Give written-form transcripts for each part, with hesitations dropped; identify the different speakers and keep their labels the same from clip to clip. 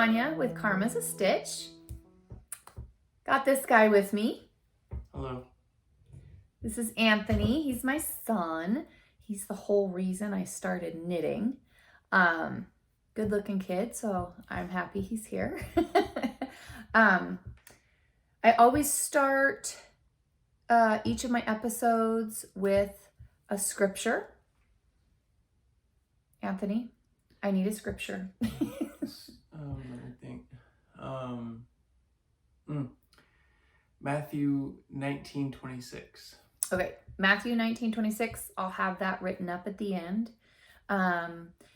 Speaker 1: Tanya with Karma's a Stitch. Got this guy with me.
Speaker 2: Hello.
Speaker 1: This is Anthony. He's my son. He's the whole reason I started knitting. Good looking kid, so I'm happy he's here. I always start each of my episodes with a scripture. Anthony, I need a scripture.
Speaker 2: Let me think. Matthew 19:26.
Speaker 1: Okay, Matthew 19:26. I'll have that written up at the end.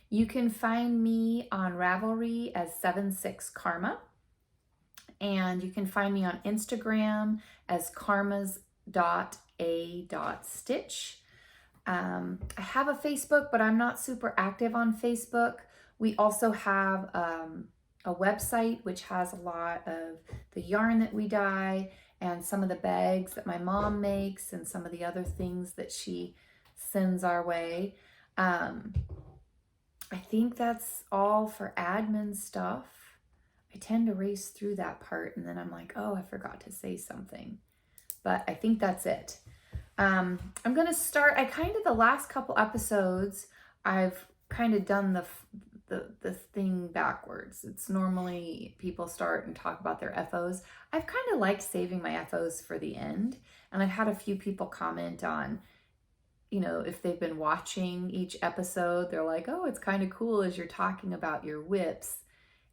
Speaker 1: You can find me on Ravelry as 76karma. And you can find me on Instagram as karmas.a.stitch. I have a Facebook, but I'm not super active on Facebook. We also have a website which has a lot of the yarn that we dye and some of the bags that my mom makes and some of the other things that she sends our way. I think that's all for admin stuff. I tend to race through that part and then I'm like, oh, I forgot to say something. But I think that's it. I'm going to start, the last couple episodes, I've kind of done the thing backwards. It's normally people start and talk about their FOs. I've kind of liked saving my FOs for the end. And I've had a few people comment on, you know, if they've been watching each episode, they're like, oh, it's kind of cool as you're talking about your whips.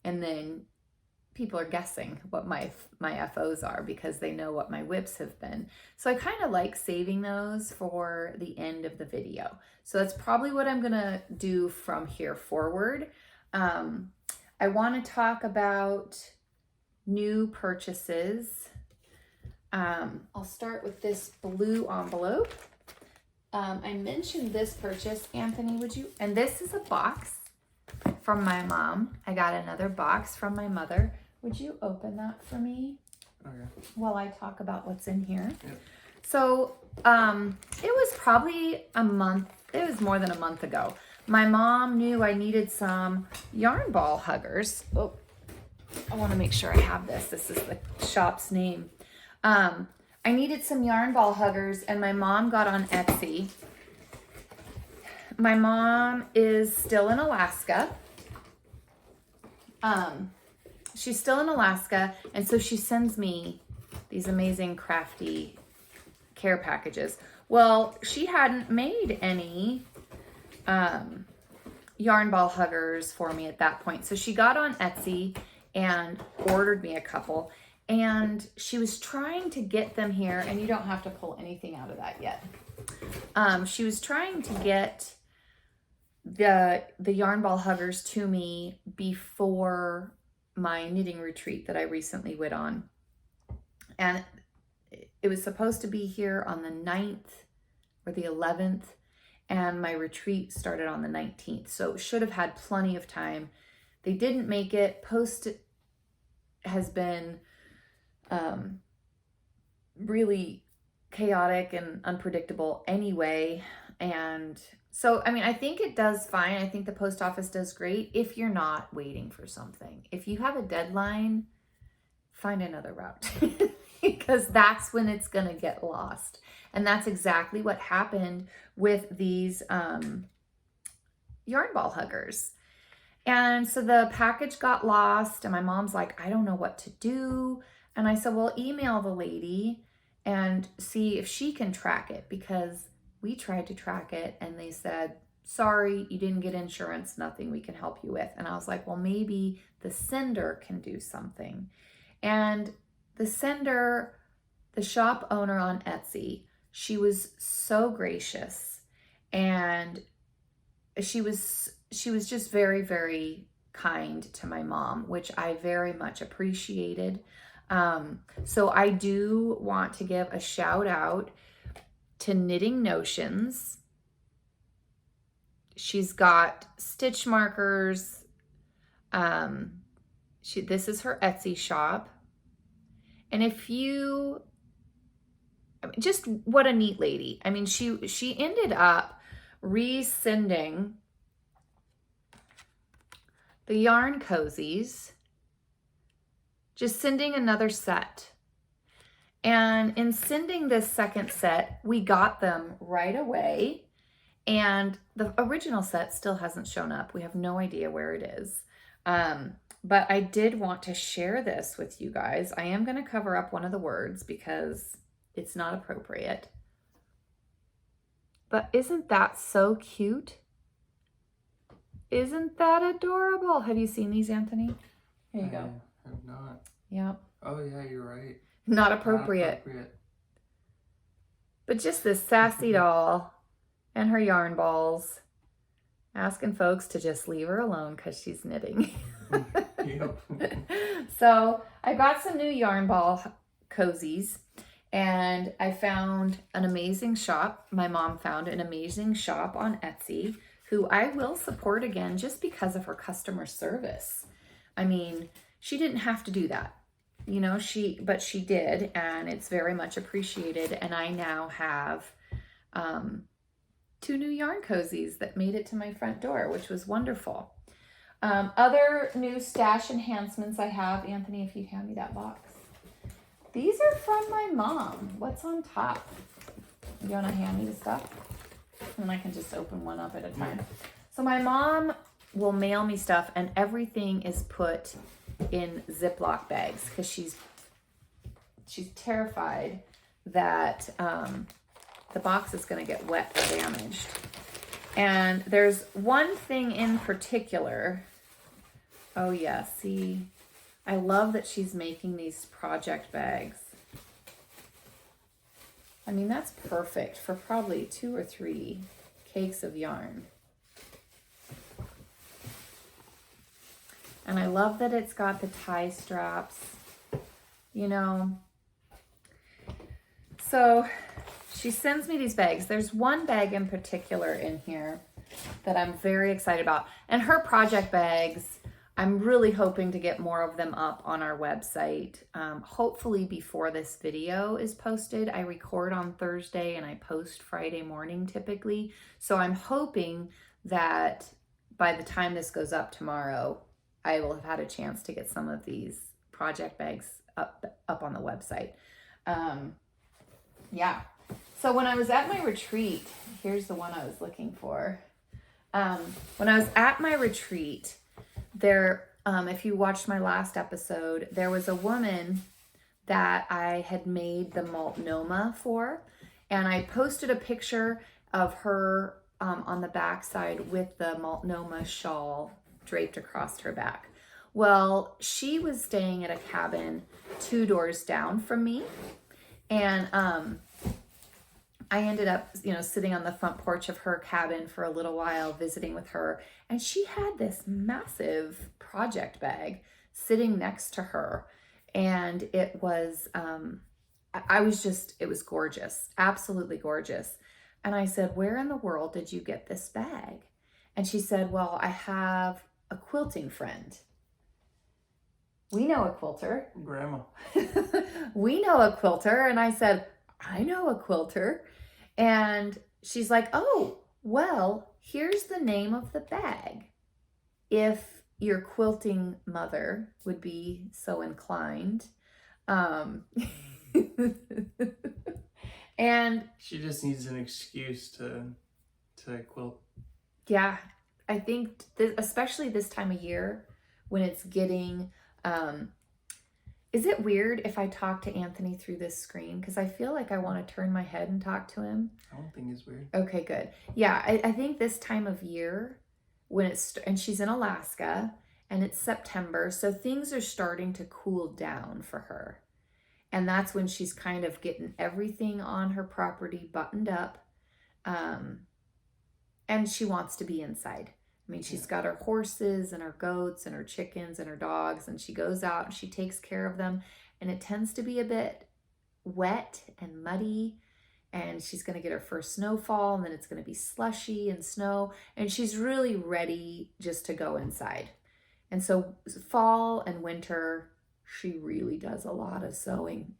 Speaker 1: And then people are guessing what my FOs are because they know what my whips have been. So I kind of like saving those for the end of the video. So that's probably what I'm gonna do from here forward. I want to talk about new purchases. I'll start with this blue envelope. I mentioned this purchase, Anthony, would you? And this is a box from my mom. I got another box from my mother. Would you open that for me?
Speaker 2: Okay.
Speaker 1: While I talk about what's in here?
Speaker 2: Yep.
Speaker 1: So, it was probably a month, it was more than a month ago. My mom knew I needed some yarn ball huggers. Oh, I want to make sure I have this. This is the shop's name. I needed some yarn ball huggers and my mom got on Etsy. My mom is still in Alaska. She's still in Alaska, and so she sends me these amazing crafty care packages. Well, she hadn't made any yarn ball huggers for me at that point. So she got on Etsy and ordered me a couple, and she was trying to get them here, and you don't have to pull anything out of that yet. She was trying to get the yarn ball huggers to me before my knitting retreat that I recently went on. And it was supposed to be here on the 9th or the 11th, and my retreat started on the 19th. So should have had plenty of time. They didn't make it. Post has been really chaotic and unpredictable anyway. And so, I mean, I think it does fine. I think the post office does great if you're not waiting for something. If you have a deadline, find another route because that's when it's going to get lost. And that's exactly what happened with these yarn ball huggers. And so the package got lost and my mom's like, I don't know what to do. And I said, well, email the lady and see if she can track it, because we tried to track it and they said, sorry, you didn't get insurance, nothing we can help you with. And I was like, well, maybe the sender can do something. And the sender, the shop owner on Etsy, she was so gracious, and she was just very, very kind to my mom, which I very much appreciated. So I do want to give a shout out to Knitting Notions. She's got stitch markers. This is her Etsy shop. And just what a neat lady. I mean, she ended up resending the yarn cozies just sending another set. And in sending this second set, we got them right away. And the original set still hasn't shown up. We have no idea where it is. But I did want to share this with you guys. I am going to cover up one of the words because it's not appropriate. But isn't that so cute? Isn't that adorable? Have you seen these, Anthony? Here you go.
Speaker 2: I have not.
Speaker 1: Yep.
Speaker 2: Oh, yeah, you're right.
Speaker 1: Not appropriate. But just this sassy doll and her yarn balls asking folks to just leave her alone because she's knitting.
Speaker 2: Yep.
Speaker 1: So I got some new yarn ball cozies, and I found an amazing shop. My mom found an amazing shop on Etsy, who I will support again just because of her customer service. I mean, she didn't have to do that, you know, but she did, and it's very much appreciated. And I now have 2 new yarn cozies that made it to my front door, which was wonderful. Other new stash enhancements I have, Anthony, if you hand me that box. These are from my mom. What's on top? You want to hand me the stuff? And I can just open one up at a time. So my mom will mail me stuff, and everything is put in Ziploc bags because she's terrified that the box is going to get wet or damaged. And there's one thing in particular. Oh yeah, see, I love that she's making these project bags. I mean, that's perfect for probably 2 or 3 cakes of yarn. And I love that it's got the tie straps, you know. So she sends me these bags. There's one bag in particular in here that I'm very excited about. And her project bags, I'm really hoping to get more of them up on our website. Hopefully before this video is posted. I record on Thursday and I post Friday morning typically. So I'm hoping that by the time this goes up tomorrow, I will have had a chance to get some of these project bags up on the website. Yeah. So when I was at my retreat, here's the one I was looking for. When I was at my retreat, there, if you watched my last episode, there was a woman that I had made the multnomah for, and I posted a picture of her on the backside with the multnomah shawl draped across her back. Well, she was staying at a cabin 2 doors down from me, and I ended up, you know, sitting on the front porch of her cabin for a little while, visiting with her. And she had this massive project bag sitting next to her. And it was, it was gorgeous, absolutely gorgeous. And I said, where in the world did you get this bag? And she said, well, I have a quilting friend. We know a quilter.
Speaker 2: Grandma.
Speaker 1: We know a quilter. And I said, I know a quilter. And she's like, oh, well, here's the name of the bag. If your quilting mother would be so inclined. And
Speaker 2: she just needs an excuse to quilt.
Speaker 1: Yeah, I think especially this time of year when it's getting, is it weird if I talk to Anthony through this screen? Because I feel like I want to turn my head and talk to him.
Speaker 2: I don't think it's weird.
Speaker 1: Okay, good. Yeah, I think this time of year, when and she's in Alaska, and it's September, so things are starting to cool down for her. And that's when she's kind of getting everything on her property buttoned up. And she wants to be inside. I mean, she's got her horses and her goats and her chickens and her dogs, and she goes out and she takes care of them. And it tends to be a bit wet and muddy, and she's going to get her first snowfall, and then it's going to be slushy and snow, and she's really ready just to go inside. And so fall and winter, she really does a lot of sewing.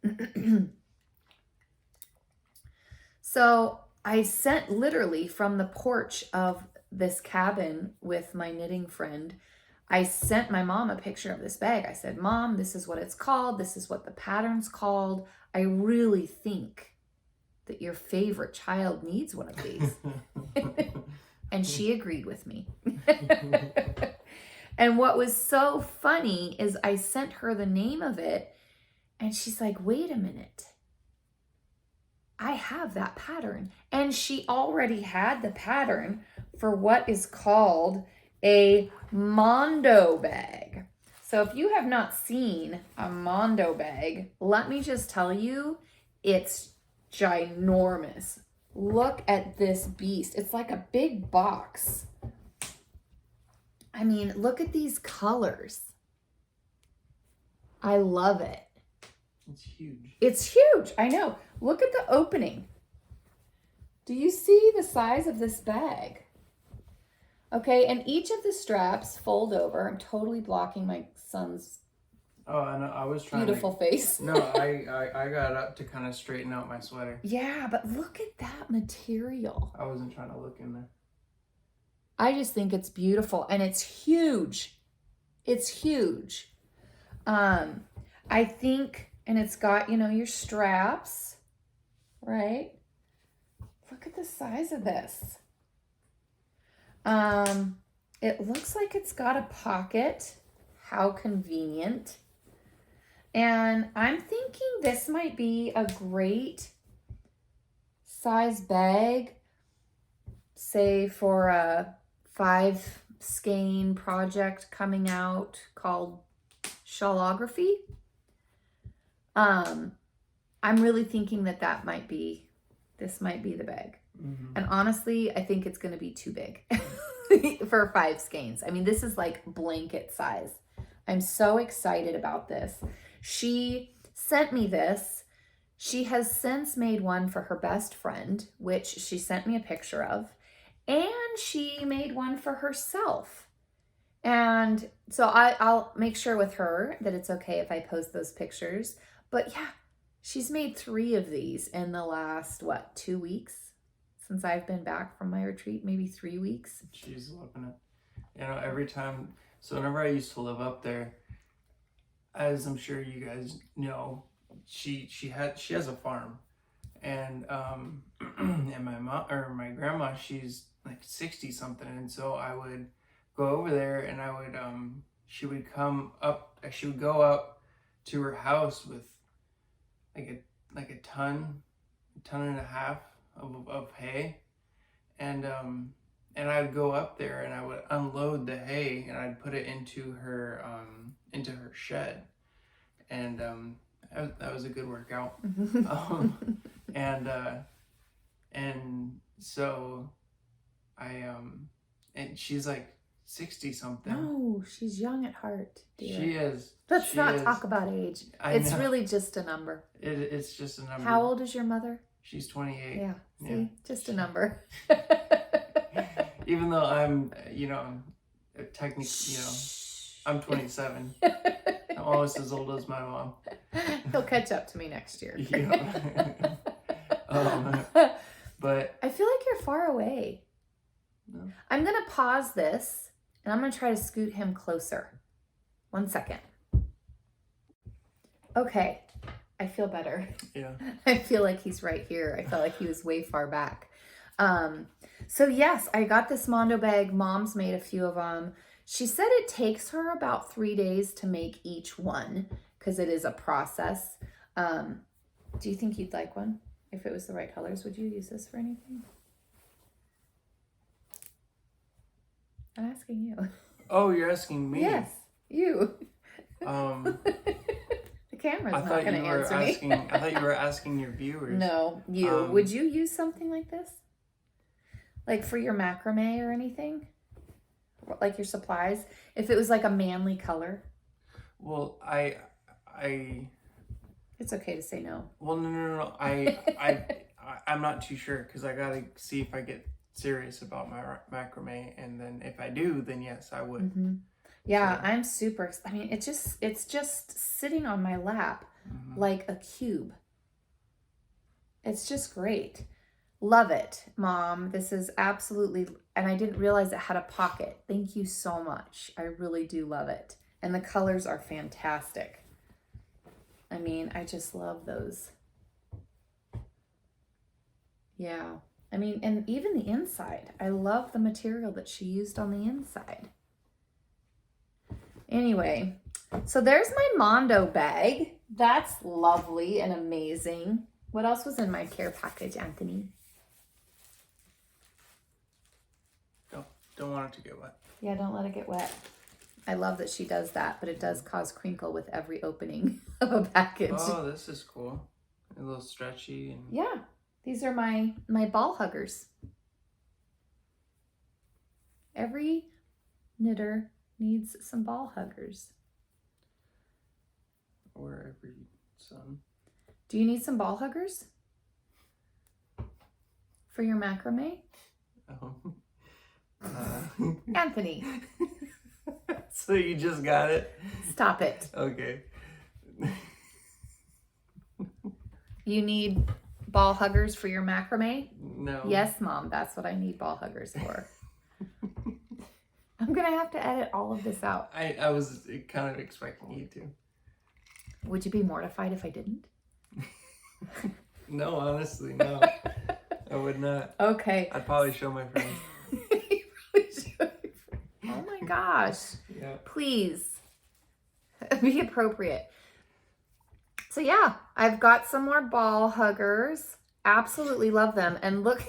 Speaker 1: So I sent literally from the porch of this cabin with my knitting friend, I sent my mom a picture of this bag. I said, Mom, this is what it's called. This is what the pattern's called. I really think that your favorite child needs one of these. And she agreed with me. And what was so funny is I sent her the name of it and she's like, wait a minute. I have that pattern. And she already had the pattern for what is called a Mondo bag. So if you have not seen a Mondo bag, let me just tell you, it's ginormous. Look at this beast. It's like a big box. I mean, look at these colors. I love it.
Speaker 2: It's huge.
Speaker 1: It's huge. I know. Look at the opening. Do you see the size of this bag? Okay, and each of the straps fold over. I'm totally blocking my son's
Speaker 2: I was trying
Speaker 1: beautiful face.
Speaker 2: No, I got up to kind of straighten out my sweater.
Speaker 1: Yeah, but look at that material.
Speaker 2: I wasn't trying to look in there.
Speaker 1: I just think it's beautiful and it's huge. It's huge. I think, and it's got, you know, your straps, right? Look at the size of this. It looks like it's got a pocket. How convenient. And I'm thinking this might be a great size bag, say for a 5 skein project coming out called Shawlography. I'm really thinking that this might be the bag. Mm-hmm. And honestly, I think it's going to be too big for 5 skeins. I mean, this is like blanket size. I'm so excited about this. She sent me this. She has since made one for her best friend, which she sent me a picture of. And she made one for herself. And so I'll make sure with her that it's okay if I post those pictures. But yeah, she's made 3 of these in the last, 2 weeks since I've been back from my retreat, maybe 3 weeks.
Speaker 2: She's loving it. You know, every time, so whenever I used to live up there, as I'm sure you guys know, she has a farm. And and my grandma, she's like 60 something, and so I would go over there and I would she would go up to her house with like a ton and a half of hay, and I'd go up there and I would unload the hay and I'd put it into her shed, and that was a good workout. And so and she's like 60 something.
Speaker 1: No, she's young at heart, dear.
Speaker 2: She is.
Speaker 1: Let's not talk about age. It's really just a number.
Speaker 2: It's just a number.
Speaker 1: How old is your mother?
Speaker 2: She's 28.
Speaker 1: Yeah, see? Just a number.
Speaker 2: Even though I'm, technically, I'm 27. I'm almost as old as my mom.
Speaker 1: He'll catch up to me next year.
Speaker 2: Yeah. But
Speaker 1: I feel like you're far away.
Speaker 2: No.
Speaker 1: I'm going to pause this and I'm going to try to scoot him closer. 1 second. Okay. I feel better.
Speaker 2: Yeah.
Speaker 1: I feel like he's right here. I felt like he was way far back. So yes, I got this Mondo bag. Mom's made a few of them. She said it takes her about 3 days to make each one because it is a process. Do you think you'd like one? If it was the right colors, would you use this for anything? I'm asking you.
Speaker 2: Oh, you're asking me?
Speaker 1: Yes, you. The camera's not going to answer me.
Speaker 2: I thought you were asking your viewers.
Speaker 1: No, you. Would you use something like this? Like for your macrame or anything? Like your supplies? If it was like a manly color?
Speaker 2: Well,
Speaker 1: It's okay to say no.
Speaker 2: Well, no. I'm not too sure because I gotta see if I get serious about my macrame, and then if I do, then yes, I would.
Speaker 1: Mm-hmm. Yeah, so. I'm super. I mean, it's just sitting on my lap like a cube. It's just great. Love it, Mom. This is absolutely, and I didn't realize it had a pocket. Thank you so much. I really do love it. And the colors are fantastic. I mean, I just love those. Yeah. I mean, and even the inside. I love the material that she used on the inside. Anyway, so there's my Mondo bag. That's lovely and amazing. What else was in my care package, Anthony?
Speaker 2: Don't want it to get wet.
Speaker 1: Yeah, don't let it get wet. I love that she does that, but it does cause crinkle with every opening of a package.
Speaker 2: Oh, this is cool. A little stretchy. And...
Speaker 1: yeah, these are my ball huggers. Every knitter needs some ball huggers.
Speaker 2: Or every son.
Speaker 1: Do you need some ball huggers? For your macrame? Anthony.
Speaker 2: So you just got it?
Speaker 1: Stop it.
Speaker 2: Okay.
Speaker 1: You need ball huggers for your macrame?
Speaker 2: No.
Speaker 1: Yes, Mom, that's what I need ball huggers for. I'm going to have to edit all of this out.
Speaker 2: I was kind of expecting you to.
Speaker 1: Would you be mortified if I didn't?
Speaker 2: No, honestly, no. I would not.
Speaker 1: Okay.
Speaker 2: I'd probably show my friends.
Speaker 1: Oh my gosh.
Speaker 2: Yeah.
Speaker 1: Please be appropriate. So yeah, I've got some more ball huggers. Absolutely love them. And look,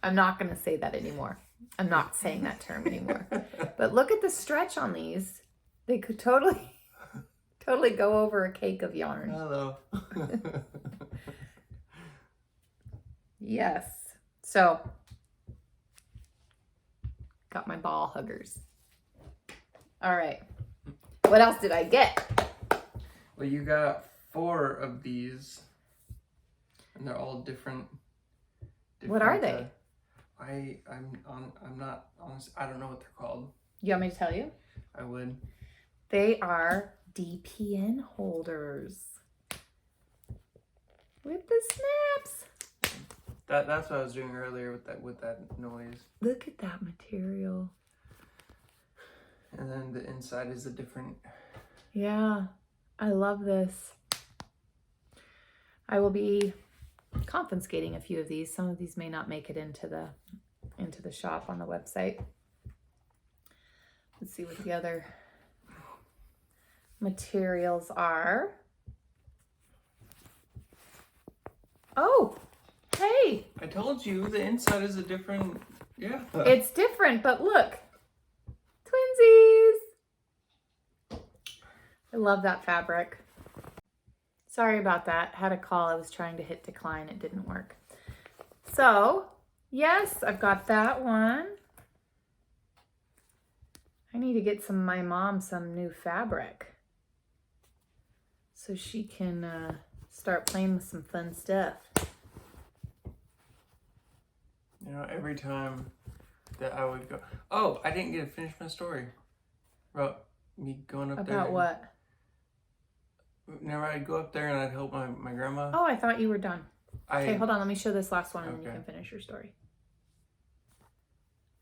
Speaker 1: I'm not going to say that anymore. I'm not saying that term anymore. But look at the stretch on these. They could totally go over a cake of yarn.
Speaker 2: Hello.
Speaker 1: Yes. So, got my ball huggers. All right. What else did I get?
Speaker 2: Well, you got 4 of these, and they're all different.
Speaker 1: What are they?
Speaker 2: I'm not honest. I don't know what they're called.
Speaker 1: You want me to tell you?
Speaker 2: I would.
Speaker 1: They are DPN holders with the snaps.
Speaker 2: That's what I was doing earlier with that noise.
Speaker 1: Look at that material.
Speaker 2: And then the inside is a different.
Speaker 1: Yeah, I love this. I will be confiscating a few of these. Some of these may not make it into the shop on the website. Let's see what the other materials are. Oh, hey!
Speaker 2: I told you the inside is a different. Yeah.
Speaker 1: It's different, but look. Twinsies! I love that fabric. Sorry about that. Had a call. I was trying to hit decline. It didn't work. So, yes, I've got that one. I need to get my mom some new fabric so she can start playing with some fun stuff.
Speaker 2: You know, every time that I would go. Oh, I didn't get to finish my story about me going up there.
Speaker 1: About what?
Speaker 2: Whenever I'd go up there and I'd help my grandma.
Speaker 1: Oh, I thought you were done. Okay, hold on. Let me show this last one and then you
Speaker 2: Okay.
Speaker 1: can finish your story.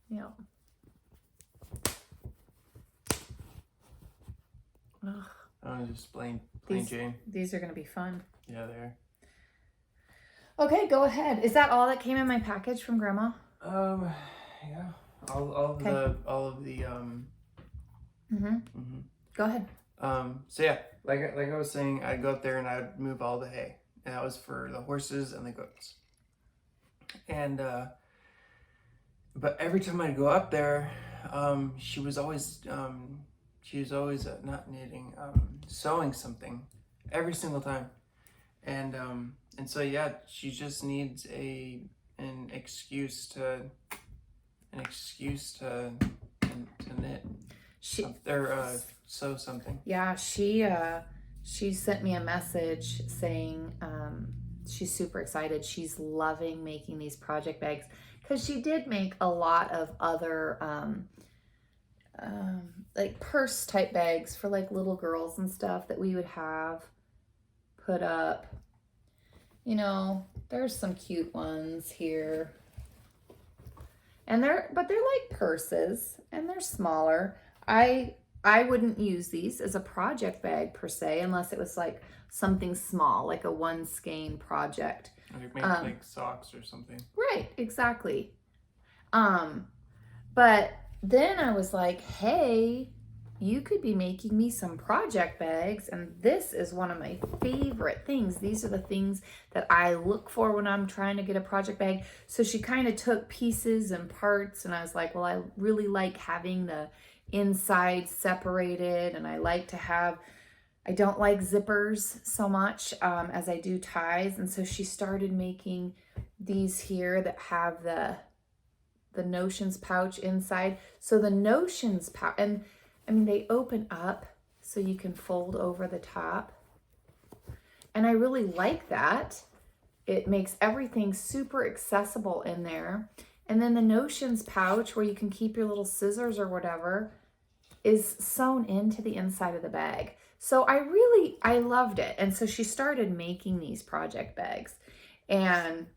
Speaker 1: Yeah. Ugh.
Speaker 2: Oh, just plain Jane.
Speaker 1: These are going to be fun.
Speaker 2: Yeah, they are.
Speaker 1: Okay, go ahead. Is that all that came in my package from Grandma?
Speaker 2: Yeah. All of the
Speaker 1: Go ahead.
Speaker 2: So yeah, like I was saying, I'd go up there and I'd move all the hay, and that was for the horses and the goats. And but every time I'd go up there, she was always not knitting, sewing something every single time. And so yeah, she just needs an excuse to knit. Sew something.
Speaker 1: Yeah, she sent me a message saying she's super excited. She's loving making these project bags because she did make a lot of other like purse type bags for like little girls and stuff that we would have put up. You know, there's some cute ones here. And they're like purses, and they're smaller. I wouldn't use these as a project bag per se, unless it was like something small, like a one skein project.
Speaker 2: Like make like socks or something.
Speaker 1: Right, exactly. But then I was like, hey, you could be making me some project bags, and this is one of my favorite things. These are the things that I look for when I'm trying to get a project bag. So she kind of took pieces and parts, and I was like, well, I really like having the inside separated, and I like to have, I don't like zippers so much as I do ties. And so she started making these here that have the notions pouch inside. So the notions pouch, and I mean, they open up so you can fold over the top. And I really like that. It makes everything super accessible in there. And then the notions pouch, where you can keep your little scissors or whatever, is sewn into the inside of the bag. So I loved it. And so she started making these project bags. And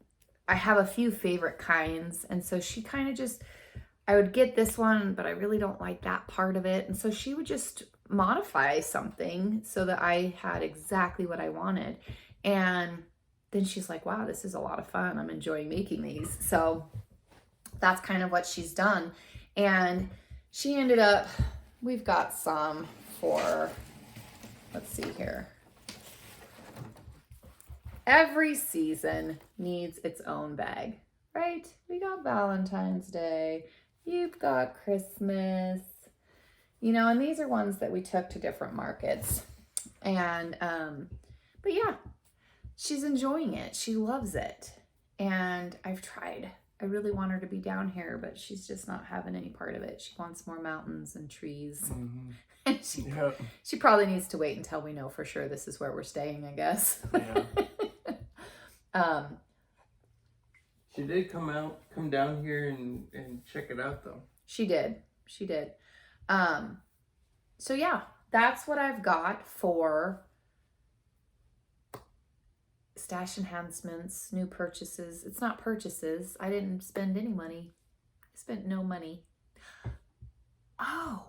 Speaker 1: I have a few favorite kinds. And so she kind of just, I would get this one, but I really don't like that part of it. And so she would just modify something so that I had exactly what I wanted. And then she's like, wow, this is a lot of fun. I'm enjoying making these. So that's kind of what she's done. And she ended up, we've got some for, let's see here. Every season needs its own bag, right? We got Valentine's Day. You've got Christmas, you know, and these are ones that we took to different markets. And, but yeah, she's enjoying it. She loves it. And I've tried. I really want her to be down here, but she's just not having any part of it. She wants more mountains and trees.
Speaker 2: Mm-hmm.
Speaker 1: And she probably needs to wait until we know for sure this is where we're staying, I guess.
Speaker 2: Yeah. She did come down here and check it out though.
Speaker 1: She did. So yeah, that's what I've got for stash enhancements, new purchases. It's not purchases. I didn't spend any money. I spent no money. Oh,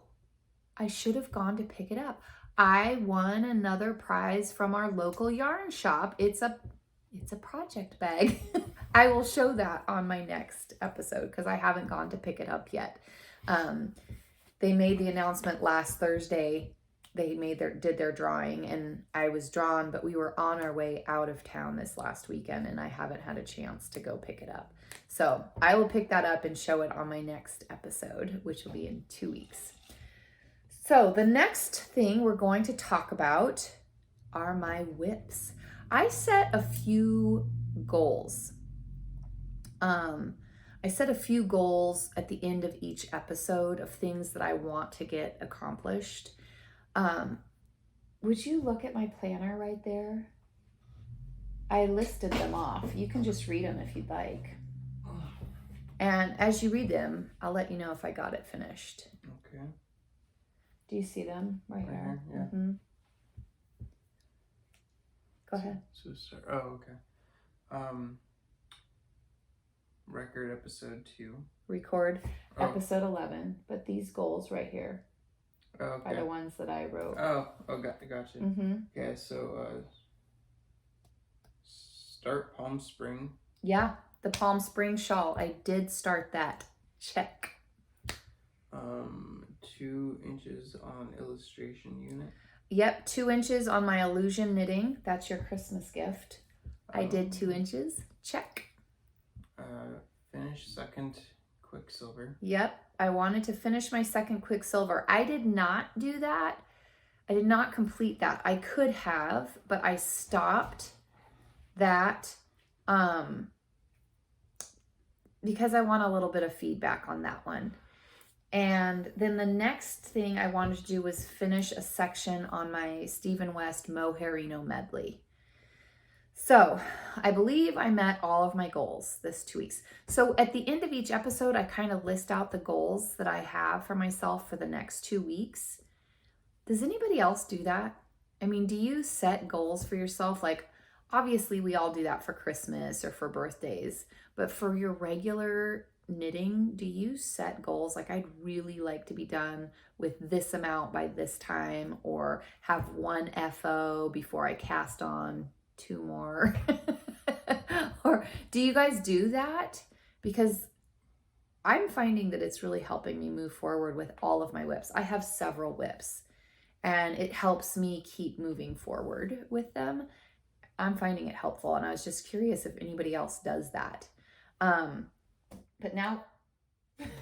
Speaker 1: I should have gone to pick it up. I won another prize from our local yarn shop. It's a project bag. I will show that on my next episode because I haven't gone to pick it up yet. They made the announcement last Thursday. They did their drawing, and I was drawn, but we were on our way out of town this last weekend, and I haven't had a chance to go pick it up. So I will pick that up and show it on my next episode, which will be in 2 weeks. So the next thing we're going to talk about are my whips. I set a few goals. I set a few goals at the end of each episode of things that I want to get accomplished. Would you look at my planner right there? I listed them off. You can just read them if you'd like. And as you read them, I'll let you know if I got it finished.
Speaker 2: Okay.
Speaker 1: Do you see them right here?
Speaker 2: Yeah.
Speaker 1: Mm-hmm. Go ahead.
Speaker 2: Okay. Record episode 2.
Speaker 1: Record episode 11. But these goals right here are the ones that I wrote.
Speaker 2: Gotcha.
Speaker 1: Mm-hmm.
Speaker 2: Okay, so start Palm Spring.
Speaker 1: Yeah, the Palm Spring shawl. I did start that. Check.
Speaker 2: 2 inches on illustration unit.
Speaker 1: Yep, 2 inches on my illusion knitting. That's your Christmas gift. I did 2 inches. Check.
Speaker 2: Finish second Quicksilver.
Speaker 1: Yep, I wanted to finish my second Quicksilver. I did not do that. I did not complete that. I could have, but I stopped that because I want a little bit of feedback on that one. And then the next thing I wanted to do was finish a section on my Stephen West Mohairino medley. So I believe I met all of my goals this 2 weeks. So at the end of each episode, I kind of list out the goals that I have for myself for the next 2 weeks. Does anybody else do that? I mean, do you set goals for yourself? Like, obviously we all do that for Christmas or for birthdays, but for your regular knitting, do you set goals? Like, I'd really like to be done with this amount by this time, or have one FO before I cast on 2 more. Or do you guys do that? Because I'm finding that it's really helping me move forward with all of my whips. I have several whips, and it helps me keep moving forward with them. I'm finding it helpful, and I was just curious if anybody else does that. But now...
Speaker 2: Oh man.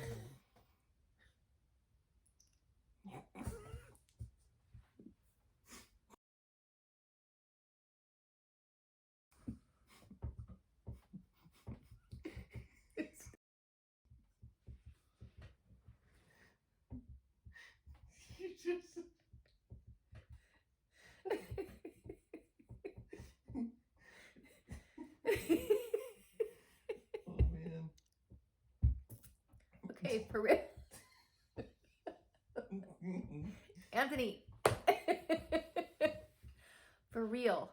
Speaker 1: Okay, for real. Anthony. For real.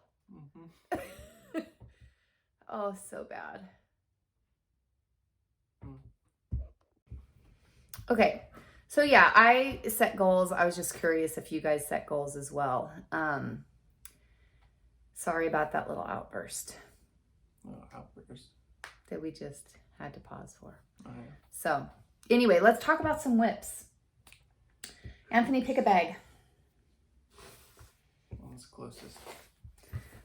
Speaker 1: Oh, so bad. Okay. So yeah, I set goals. I was just curious if you guys set goals as well. Sorry about that little outburst.
Speaker 2: Outburst
Speaker 1: That we just had to pause for.
Speaker 2: Oh, yeah.
Speaker 1: So anyway, let's talk about some whips. Anthony, pick a bag.
Speaker 2: One's closest.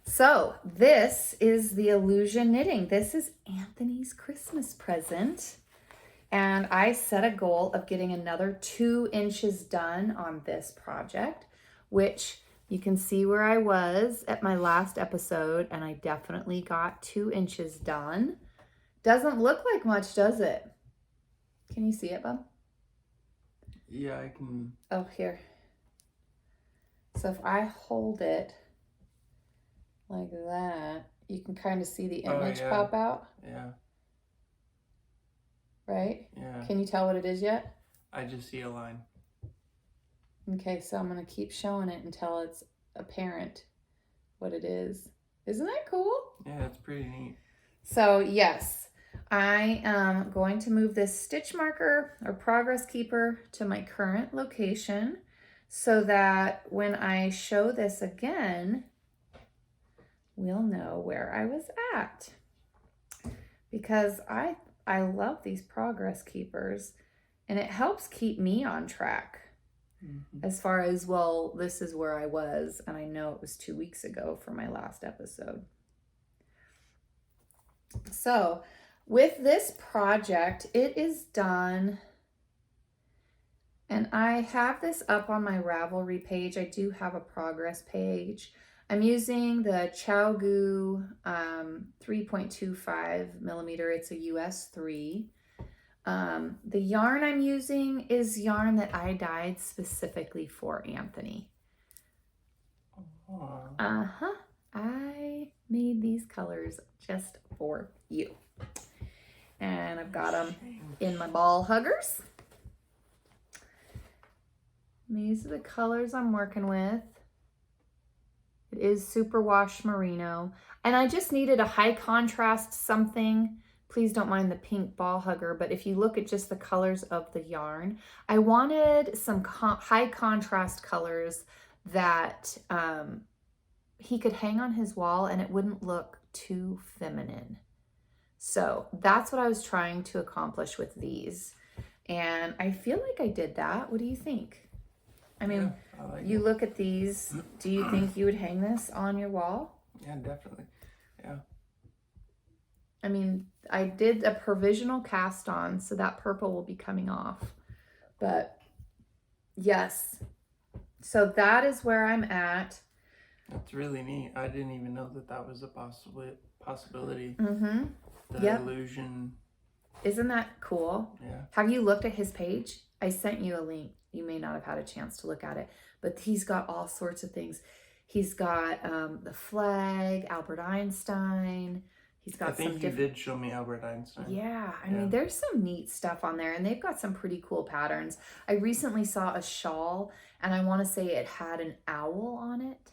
Speaker 1: So this is the Illusion Knitting. This is Anthony's Christmas present. And I set a goal of getting another 2 inches done on this project, which you can see where I was at my last episode, and I definitely got 2 inches done. Doesn't look like much, does it? Can you see it, Bub?
Speaker 2: Yeah, I can.
Speaker 1: Oh, here. So if I hold it like that, you can kind of see the image pop out.
Speaker 2: Yeah.
Speaker 1: Right?
Speaker 2: Yeah.
Speaker 1: Can you tell what it is yet?
Speaker 2: I just see a line.
Speaker 1: Okay, so I'm going to keep showing it until it's apparent what it is. Isn't that cool?
Speaker 2: Yeah, it's pretty neat.
Speaker 1: So yes, I am going to move this stitch marker or progress keeper to my current location so that when I show this again, we'll know where I was at. Because I love these progress keepers, and it helps keep me on track. As far as, well, this is where I was, and I know it was 2 weeks ago for my last episode. So with this project, it is done, and I have this up on my Ravelry page. I do have a progress page. I'm using the ChowGoo 3.25 millimeter. It's a US 3. The yarn I'm using is yarn that I dyed specifically for Anthony. I made these colors just for you. And I've got them in my ball huggers. These are the colors I'm working with. It is superwash merino. And I just needed a high contrast something. Please don't mind the pink ball hugger, but if you look at just the colors of the yarn, I wanted some high contrast colors that he could hang on his wall and it wouldn't look too feminine. So that's what I was trying to accomplish with these. And I feel like I did that. What do you think? I mean,
Speaker 2: yeah, I like
Speaker 1: you
Speaker 2: it.
Speaker 1: look at these, do you think you would hang this on your wall?
Speaker 2: Yeah, definitely. Yeah.
Speaker 1: I mean, I did a provisional cast on, so that purple will be coming off. But yes, so that is where I'm at.
Speaker 2: That's really neat. I didn't even know that that was a possibility.
Speaker 1: Mm-hmm.
Speaker 2: The
Speaker 1: Yep.
Speaker 2: illusion.
Speaker 1: Isn't that cool?
Speaker 2: Yeah.
Speaker 1: Have you looked at his page? I sent you a link. You may not have had a chance to look at it, but he's got all sorts of things. He's got the flag, Albert Einstein. He's got
Speaker 2: I think
Speaker 1: some
Speaker 2: you
Speaker 1: different...
Speaker 2: did show me Albert Einstein.
Speaker 1: Yeah, I mean, there's some neat stuff on there, and they've got some pretty cool patterns. I recently saw a shawl, and I want to say it had an owl on it.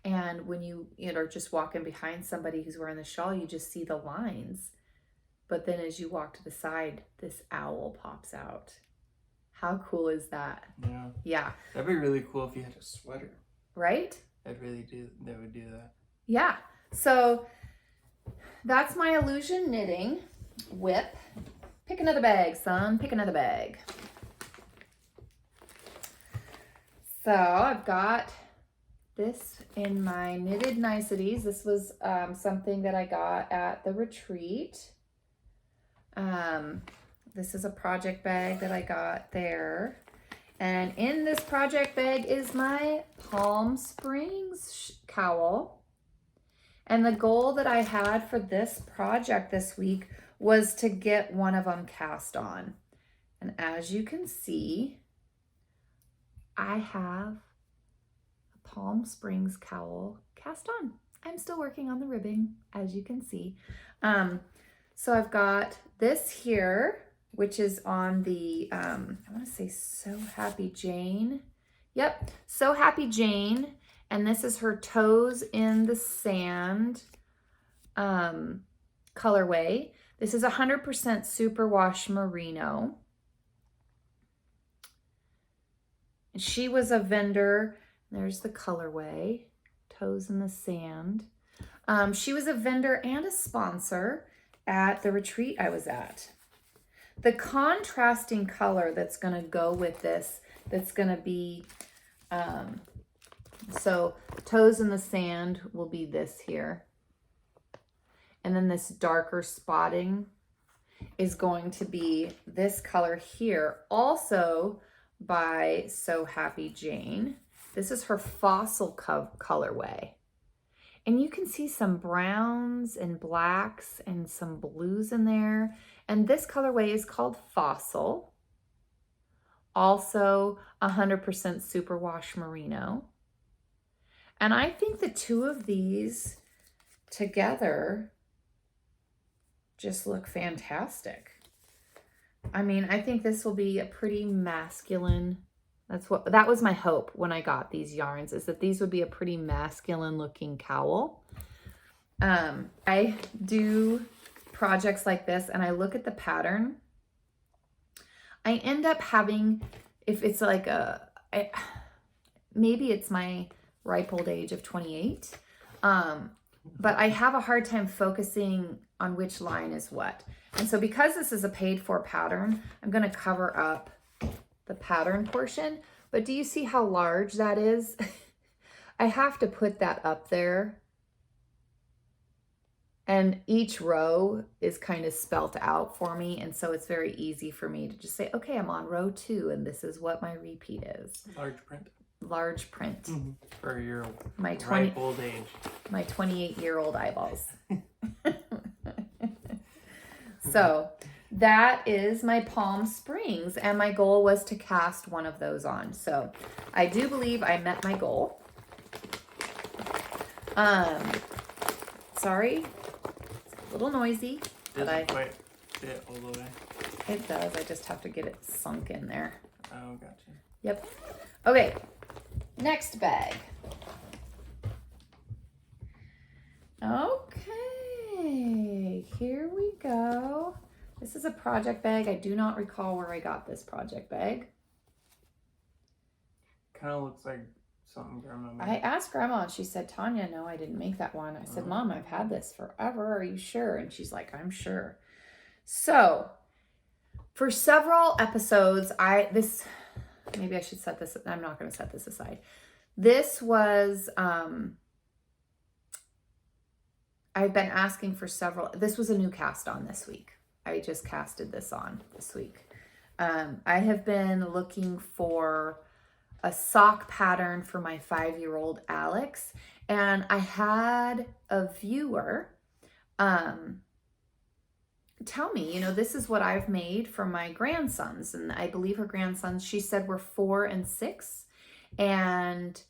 Speaker 1: And when you know, just walking behind somebody who's wearing the shawl, you just see the lines. But then as you walk to the side, this owl pops out. How cool is that?
Speaker 2: Yeah.
Speaker 1: Yeah.
Speaker 2: That'd be really cool if you had a sweater.
Speaker 1: Right?
Speaker 2: They would do that.
Speaker 1: Yeah. So that's my illusion knitting whip. Pick another bag, son. Pick another bag. So I've got this in my knitted niceties. This was something that I got at the retreat. This is a project bag that I got there. And in this project bag is my Palm Springs cowl. And the goal that I had for this project this week was to get one of them cast on. And as you can see, I have a Palm Springs cowl cast on. I'm still working on the ribbing, as you can see. So I've got this here, which is on the, I want to say So Happy Jane. Yep, So Happy Jane. And this is her Toes in the Sand colorway. This is 100% superwash merino. And she was a vendor. There's the colorway, Toes in the Sand. She was a vendor and a sponsor at the retreat I was at. The contrasting color that's going to go with this, that's going to be, so Toes in the Sand will be this here. And then this darker spotting is going to be this color here, also by So Happy Jane. This is her Fossil colorway. And you can see some browns and blacks and some blues in there. And this colorway is called Fossil. Also 100% superwash merino. And I think the two of these together just look fantastic. I mean, I think this will be a pretty masculine. That was my hope when I got these yarns, is that these would be a pretty masculine looking cowl. I do projects like this and I look at the pattern. I end up having, if it's like maybe it's my ripe old age of 28, but I have a hard time focusing on which line is what. And so because this is a paid for pattern, I'm going to cover up the pattern portion. But do you see how large that is? I have to put that up there. And each row is kind of spelt out for me. And so it's very easy for me to just say, okay, I'm on row 2 and this is what my repeat is.
Speaker 2: Large print.
Speaker 1: Large print.
Speaker 2: Mm-hmm. For your
Speaker 1: ripe
Speaker 2: old age.
Speaker 1: My 28-year-old eyeballs. So that is my Palm Springs, and my goal was to cast one of those on. So I do believe I met my goal. Sorry, it's a little noisy.
Speaker 2: Doesn't quite fit all the way.
Speaker 1: It does. I just have to get it sunk in there.
Speaker 2: Oh, gotcha.
Speaker 1: Yep. Okay. Next bag. Okay, here we go. This is a project bag. I do not recall where I got this project bag.
Speaker 2: Kind of looks like something Grandma made.
Speaker 1: I asked Grandma and she said, Tanya, no, I didn't make that one. I said, Mom, I've had this forever. Are you sure? And she's like, I'm sure. So for several episodes, maybe I should set this, I'm not going to set this aside. This was, I've been asking for this was a new cast on this week. I just casted this on this week. I have been looking for a sock pattern for my 5-year-old Alex. And I had a viewer tell me, this is what I've made for my grandsons. And I believe her grandsons, she said, were 4 and 6. And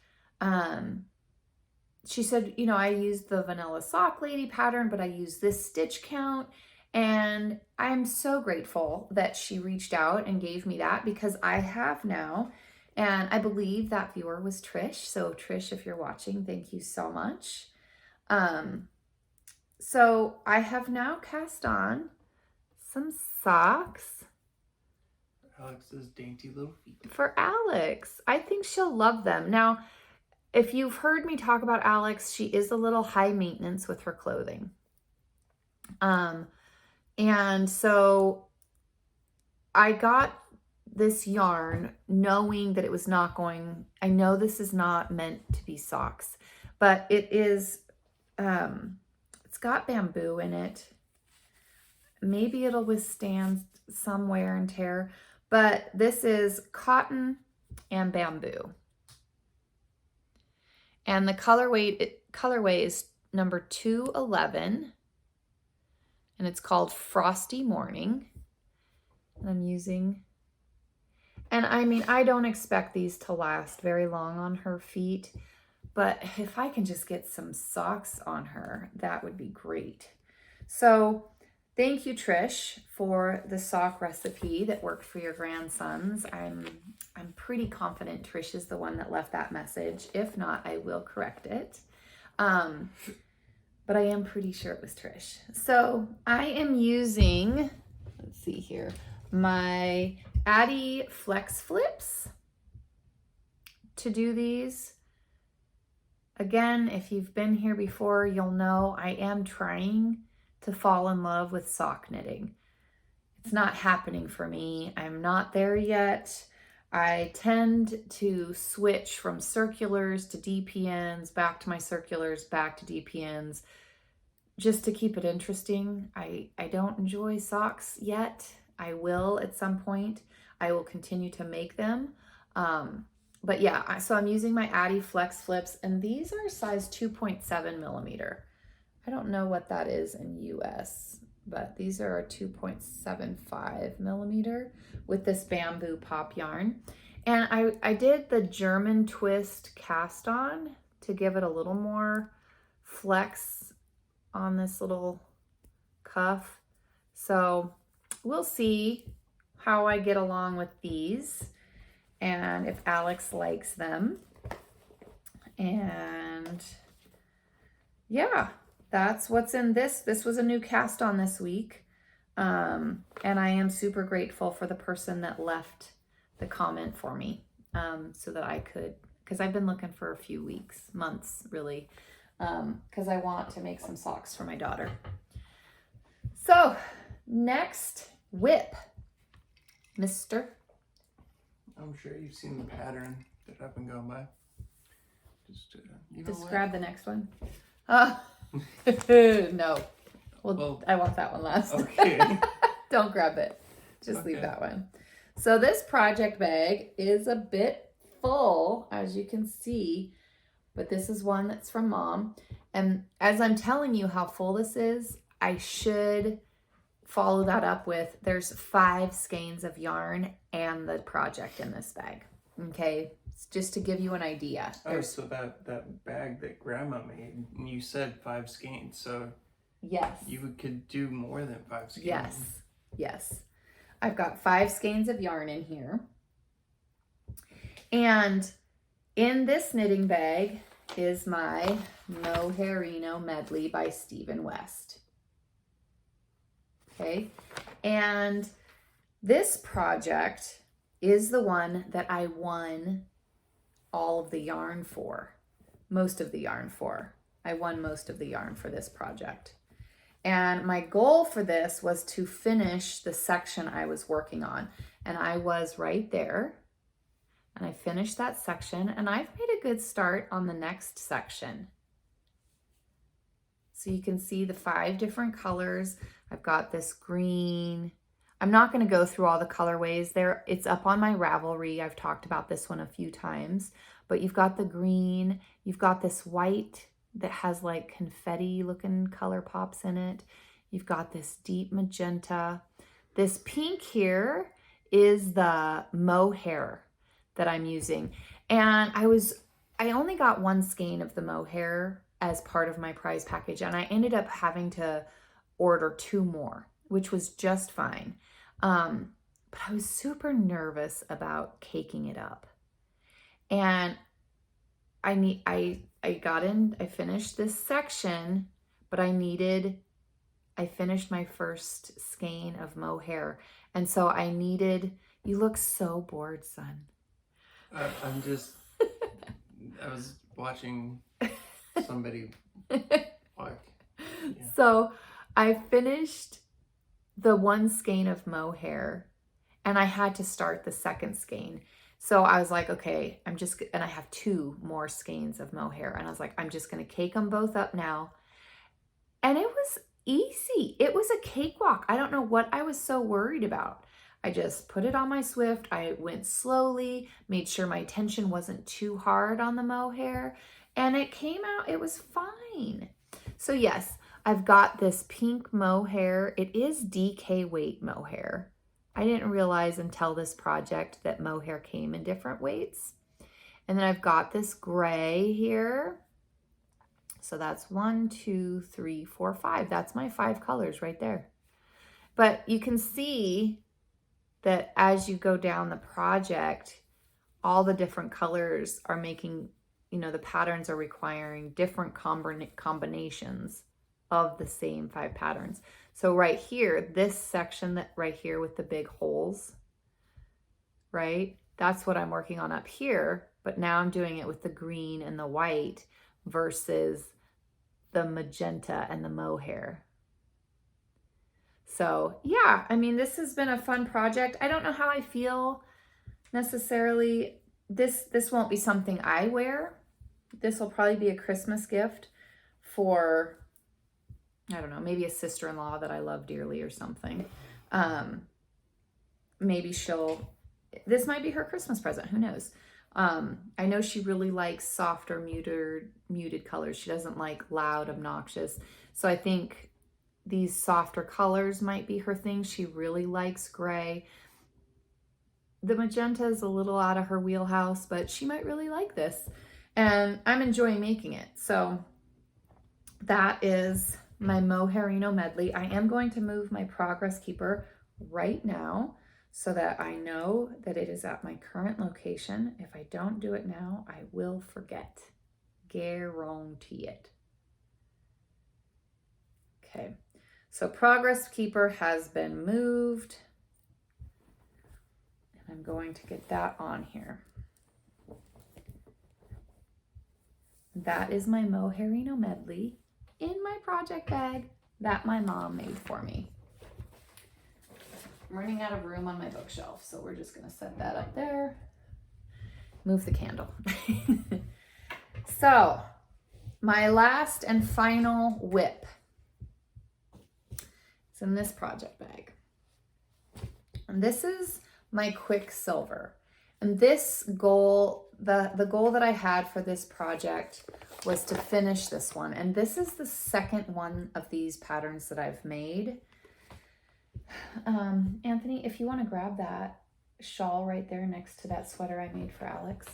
Speaker 1: she said, I used the vanilla sock lady pattern, but I used this stitch count. And I'm so grateful that she reached out and gave me that, because I have now And I believe that viewer was Trish. So Trish, if you're watching, thank you so much. So I have now cast on some socks
Speaker 2: Alex's dainty little feet.
Speaker 1: for Alex. I think she'll love them. Now, if you've heard me talk about Alex, she is a little high maintenance with her clothing. And so I got this yarn knowing that it was not going, I know this is not meant to be socks, but it is, it's got bamboo in it. Maybe it'll withstand some wear and tear, but this is cotton and bamboo. And the colorway is number 211, and it's called Frosty Morning. And I'm using, and I mean, I don't expect these to last very long on her feet, but if I can just get some socks on her, that would be great. So thank you, Trish, for the sock recipe that worked for your grandsons. I'm pretty confident Trish is the one that left that message. If not, I will correct it. But I am pretty sure it was Trish. So I am using, let's see here, my Addy Flex Flips to do these. Again, if you've been here before, you'll know I am trying to fall in love with sock knitting. It's not happening for me. I'm not there yet. I tend to switch from circulars to DPNs, back to my circulars, back to DPNs, just to keep it interesting. I don't enjoy socks yet. I will at some point. I will continue to make them. But yeah, so I'm using my Addy Flex Flips, and these are size 2.7 millimeter. I don't know what that is in US, but these are a 2.75 millimeter with this bamboo pop yarn. And I did the German twist cast on to give it a little more flex on this little cuff. So we'll see how I get along with these and if Alex likes them. And yeah, that's what's in this. This was a new cast on this week. And I am super grateful for the person that left the comment for me, so that I could, because I've been looking for a few weeks, months really, because I want to make some socks for my daughter. So next, whip, mister.
Speaker 2: I'm sure you've seen the pattern that I've been going by. Just
Speaker 1: Describe the next one. No. Well, I want that one last.
Speaker 2: Okay.
Speaker 1: Don't grab it. Just leave that one. So this project bag is a bit full, as you can see, but this is one that's from Mom. And as I'm telling you how full this is, I should follow that up with, there's 5 skeins of yarn and the project in this bag. Okay, it's just to give you an idea.
Speaker 2: So that bag that Grandma made, and you said 5 skeins, so
Speaker 1: yes,
Speaker 2: you could do more than 5 skeins.
Speaker 1: Yes. I've got 5 skeins of yarn in here. And in this knitting bag is my Mohairino Medley by Stephen West. Okay, and this project is the one that I won all of the yarn for, most of the yarn for. I won most of the yarn for this project. And my goal for this was to finish the section I was working on. And I was right there. And I finished that section, and I've made a good start on the next section. So you can see the 5 different colors. I've got this green. I'm not going to go through all the colorways there. It's up on my Ravelry. I've talked about this one a few times, but you've got the green, you've got this white that has like confetti looking color pops in it. You've got this deep magenta. This pink here is the mohair that I'm using. And I only got 1 skein of the mohair as part of my prize package, and I ended up having to order 2 more, which was just fine. But I was super nervous about caking it up. And I finished this section, but I finished my first skein of mohair. And so you look so bored, son.
Speaker 2: I'm just, I was watching somebody walk. Yeah.
Speaker 1: So I finished the one skein of mohair and I had to start the second skein. So I was like, okay, and I have 2 more skeins of mohair. And I was like, I'm just going to cake them both up now. And it was easy. It was a cakewalk. I don't know what I was so worried about. I just put it on my Swift. I went slowly, made sure my tension wasn't too hard on the mohair, and it came out, it was fine. So yes, I've got this pink mohair. It is DK weight mohair. I didn't realize until this project that mohair came in different weights. And then I've got this gray here. So that's 1, 2, 3, 4, 5. That's my 5 colors right there. But you can see that as you go down the project, all the different colors are making, the patterns are requiring different combinations of the same 5 patterns. So right here, this section that right here with the big holes, right? That's what I'm working on up here, but now I'm doing it with the green and the white versus the magenta and the mohair. So yeah, I mean, this has been a fun project. I don't know how I feel necessarily. This won't be something I wear. This will probably be a Christmas gift for, I don't know, maybe a sister-in-law that I love dearly or something. Maybe this might be her Christmas present. Who knows? I know she really likes softer, muted colors. She doesn't like loud, obnoxious. So I think these softer colors might be her thing. She really likes gray. The magenta is a little out of her wheelhouse, but she might really like this. And I'm enjoying making it. So that is my Mohairino medley. I am going to move my progress keeper right now so that I know that it is at my current location. If I don't do it now, I will forget. Guarantee it. Okay, so progress keeper has been moved. And I'm going to get that on here. That is my Mohairino medley in my project bag that my mom made for me. I'm running out of room on my bookshelf, so we're just gonna set that up there. Move the candle. So, my last and final whip is in this project bag. And this is my Quicksilver. And this goal, the goal that I had for this project was to finish this one. And this is the second one of these patterns that I've made. Anthony, if you want to grab that shawl right there next to that sweater I made for Alex.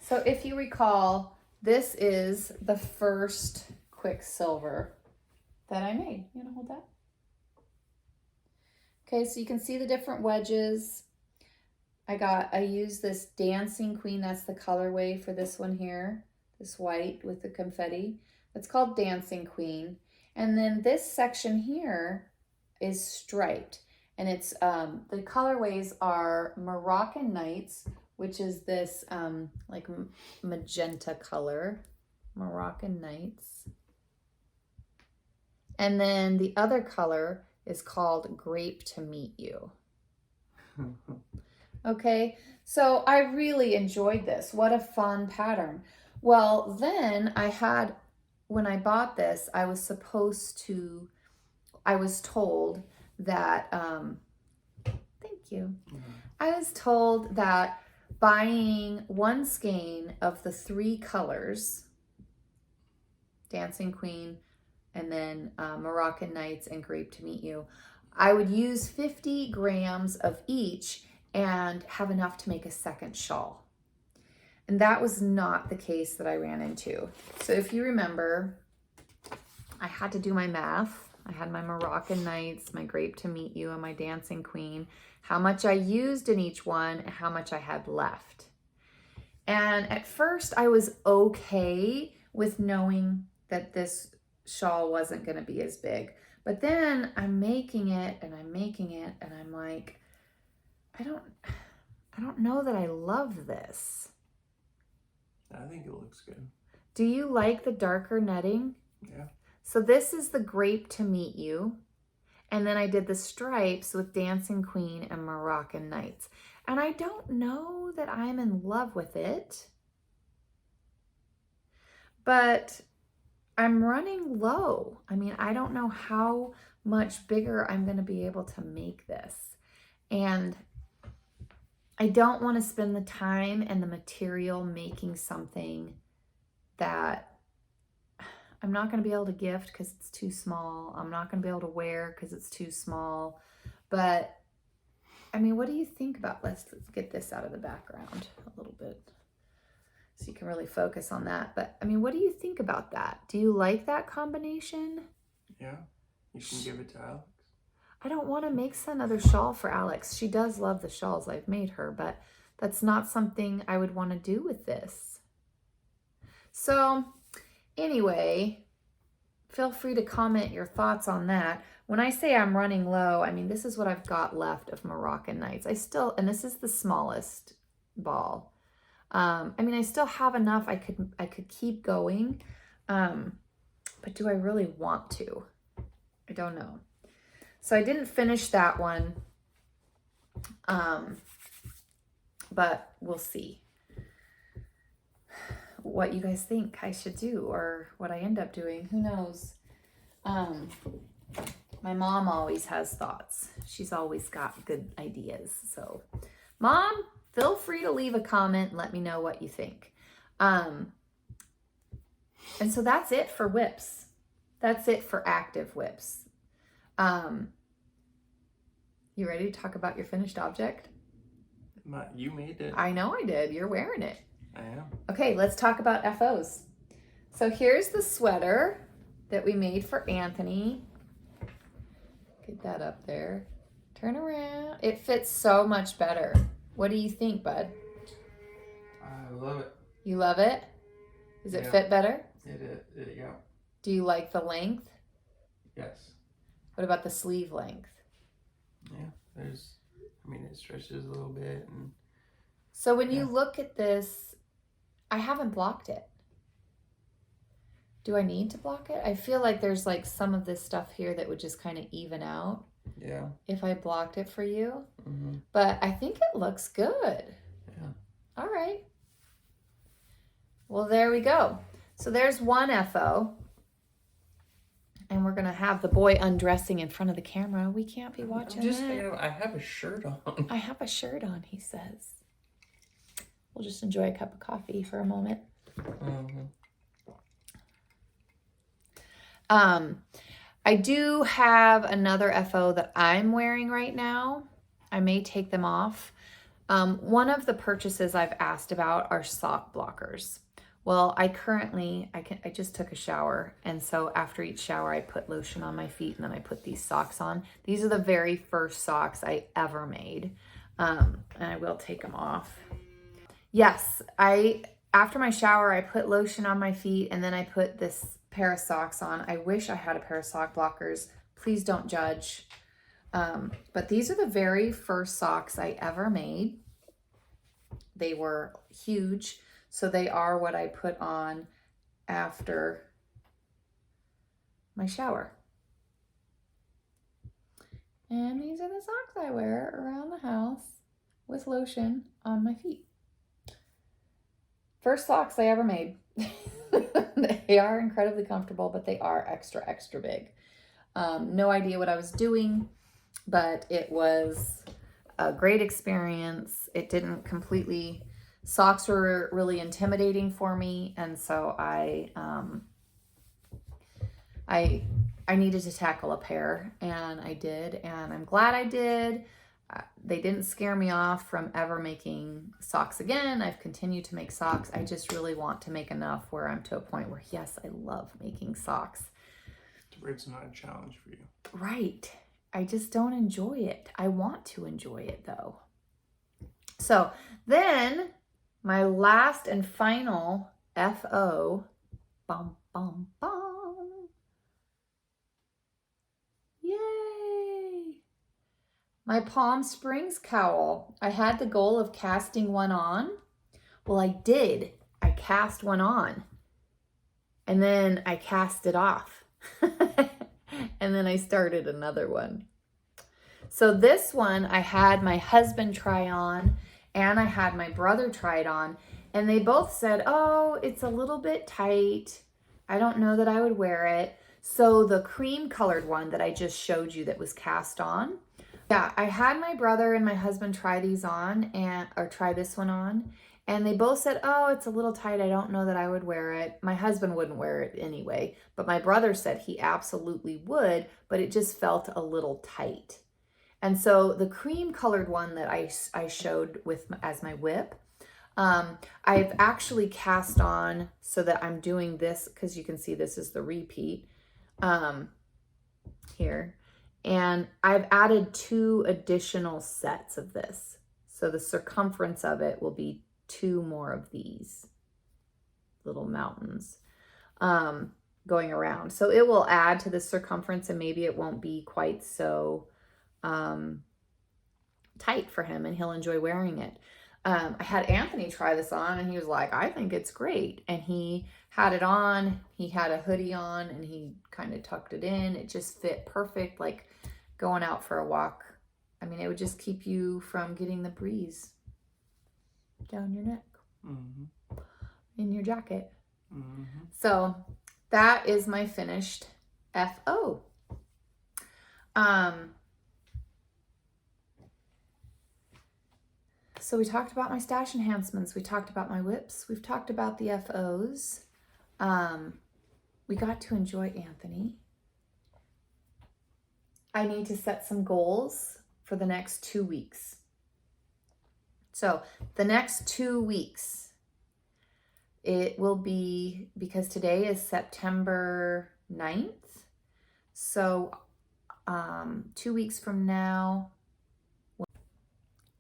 Speaker 1: So if you recall, this is the first Quicksilver that I made. You want to hold that? Okay, so you can see the different wedges. I used this Dancing Queen. That's the colorway for this one here. This white with the confetti. It's called Dancing Queen. And then this section here is striped. And it's, the colorways are Moroccan Nights, which is this like magenta color. Moroccan Nights. And then the other color is called Grape to Meet You. Okay, so I really enjoyed this. What a fun pattern. Well, then when I bought this, I was told that, thank you. I was told that buying one skein of the 3 colors, Dancing Queen, and then Moroccan Nights and Grape to Meet You, I would use 50 grams of each and have enough to make a second shawl. And that was not the case that I ran into. So if you remember, I had to do my math. I had my Moroccan Nights, my Grape to Meet You, and my Dancing Queen, how much I used in each one, and how much I had left. And at first I was okay with knowing that this shawl wasn't going to be as big. But then I'm making it and I'm making it and I'm like, I don't know that I love this.
Speaker 2: I think it looks good.
Speaker 1: Do you like the darker netting?
Speaker 2: Yeah.
Speaker 1: So this is the Grape to Meet You. And then I did the stripes with Dancing Queen and Moroccan Nights. And I don't know that I'm in love with it. But I'm running low. I mean, I don't know how much bigger I'm going to be able to make this. And I don't want to spend the time and the material making something that I'm not going to be able to gift because it's too small. I'm not going to be able to wear because it's too small. But, I mean, what do you think about, let's get this out of the background a little bit so you can really focus on that. But, I mean, what do you think about that? Do you like that combination?
Speaker 2: Yeah. You can give it to Alex.
Speaker 1: I don't want to make another shawl for Alex. She does love the shawls I've made her, but that's not something I would want to do with this. So, anyway, feel free to comment your thoughts on that. When I say I'm running low, I mean, this is what I've got left of Moroccan Nights. And this is the smallest ball. I mean, I still have enough. I could keep going. But do I really want to? I don't know. So I didn't finish that one. But we'll see what you guys think I should do or what I end up doing. Who knows? My mom always has thoughts. She's always got good ideas. So, Mom, feel free to leave a comment and let me know what you think. And so that's it for whips. That's it for active whips. You ready to talk about your finished object?
Speaker 2: You made it.
Speaker 1: I know I did. You're wearing it.
Speaker 2: I am.
Speaker 1: Okay, let's talk about FOs. So here's the sweater that we made for Anthony. Get that up there. Turn around. It fits so much better. What do you think, bud?
Speaker 2: I love it.
Speaker 1: You love it? Does it fit better?
Speaker 2: Yeah.
Speaker 1: Do you like the length?
Speaker 2: Yes.
Speaker 1: What about the sleeve length?
Speaker 2: Yeah, it stretches a little bit. And
Speaker 1: so when you look at this, I haven't blocked it. Do I need to block it? I feel like there's like some of this stuff here that would just kind of even out.
Speaker 2: Yeah.
Speaker 1: If I blocked it for you.
Speaker 2: Mm-hmm.
Speaker 1: But I think it looks good.
Speaker 2: Yeah.
Speaker 1: All right. Well, there we go. So there's one FO. And we're going to have the boy undressing in front of the camera. We can't be watching that.
Speaker 2: I have a shirt on.
Speaker 1: I have a shirt on, he says. We'll just enjoy a cup of coffee for a moment.
Speaker 2: Mm-hmm.
Speaker 1: I do have another FO that I'm wearing right now. I may take them off. One of the purchases I've asked about are sock blockers. Well, I just took a shower, and so after each shower, I put lotion on my feet, and then I put these socks on. These are the very first socks I ever made, and I will take them off. Yes, after my shower, I put lotion on my feet, and then I put this pair of socks on. I wish I had a pair of sock blockers. Please don't judge. But these are the very first socks I ever made. They were huge. So they are what I put on after my shower. And these are the socks I wear around the house with lotion on my feet. First socks I ever made. They are incredibly comfortable, but they are extra, extra big. No idea what I was doing, but it was a great experience. It didn't completely... Socks were really intimidating for me, and so I needed to tackle a pair, and I did, and I'm glad I did. They didn't scare me off from ever making socks again. I've continued to make socks. I just really want to make enough where I'm to a point where, yes, I love making socks.
Speaker 2: where it's not a challenge for you.
Speaker 1: Right. I just don't enjoy it. I want to enjoy it though. So then my last and final FO, bum, bum, bum. Yay. My Palm Springs cowl. I had the goal of casting one on. Well, I did. I cast one on. And then I cast it off. And then I started another one. So this one I had my husband try on and I had my brother try it on. And they both said, oh, it's a little bit tight. I don't know that I would wear it. So the cream colored one that I just showed you that was cast on. Yeah, I had my brother and my husband try these on or try this one on. And they both said, oh, it's a little tight. I don't know that I would wear it. My husband wouldn't wear it anyway, but my brother said he absolutely would, but it just felt a little tight. And so the cream colored one that I showed as my whip, I've actually cast on so that I'm doing this, because you can see this is the repeat here. And I've added 2 additional sets of this. So the circumference of it will be 2 more of these little mountains going around. So it will add to the circumference and maybe it won't be quite so tight for him and he'll enjoy wearing it. I had Anthony try this on and he was like, I think it's great. And he had it on, he had a hoodie on and he kind of tucked it in. It just fit perfect, like going out for a walk. I mean, it would just keep you from getting the breeze down your neck, in your jacket. So that is my finished FO. So we talked about my stash enhancements. We talked about my whips. We've talked about the FOs. We got to enjoy Anthony. I need to set some goals for the next 2 weeks. So the next 2 weeks, it will be, because today is September 9th. So 2 weeks from now.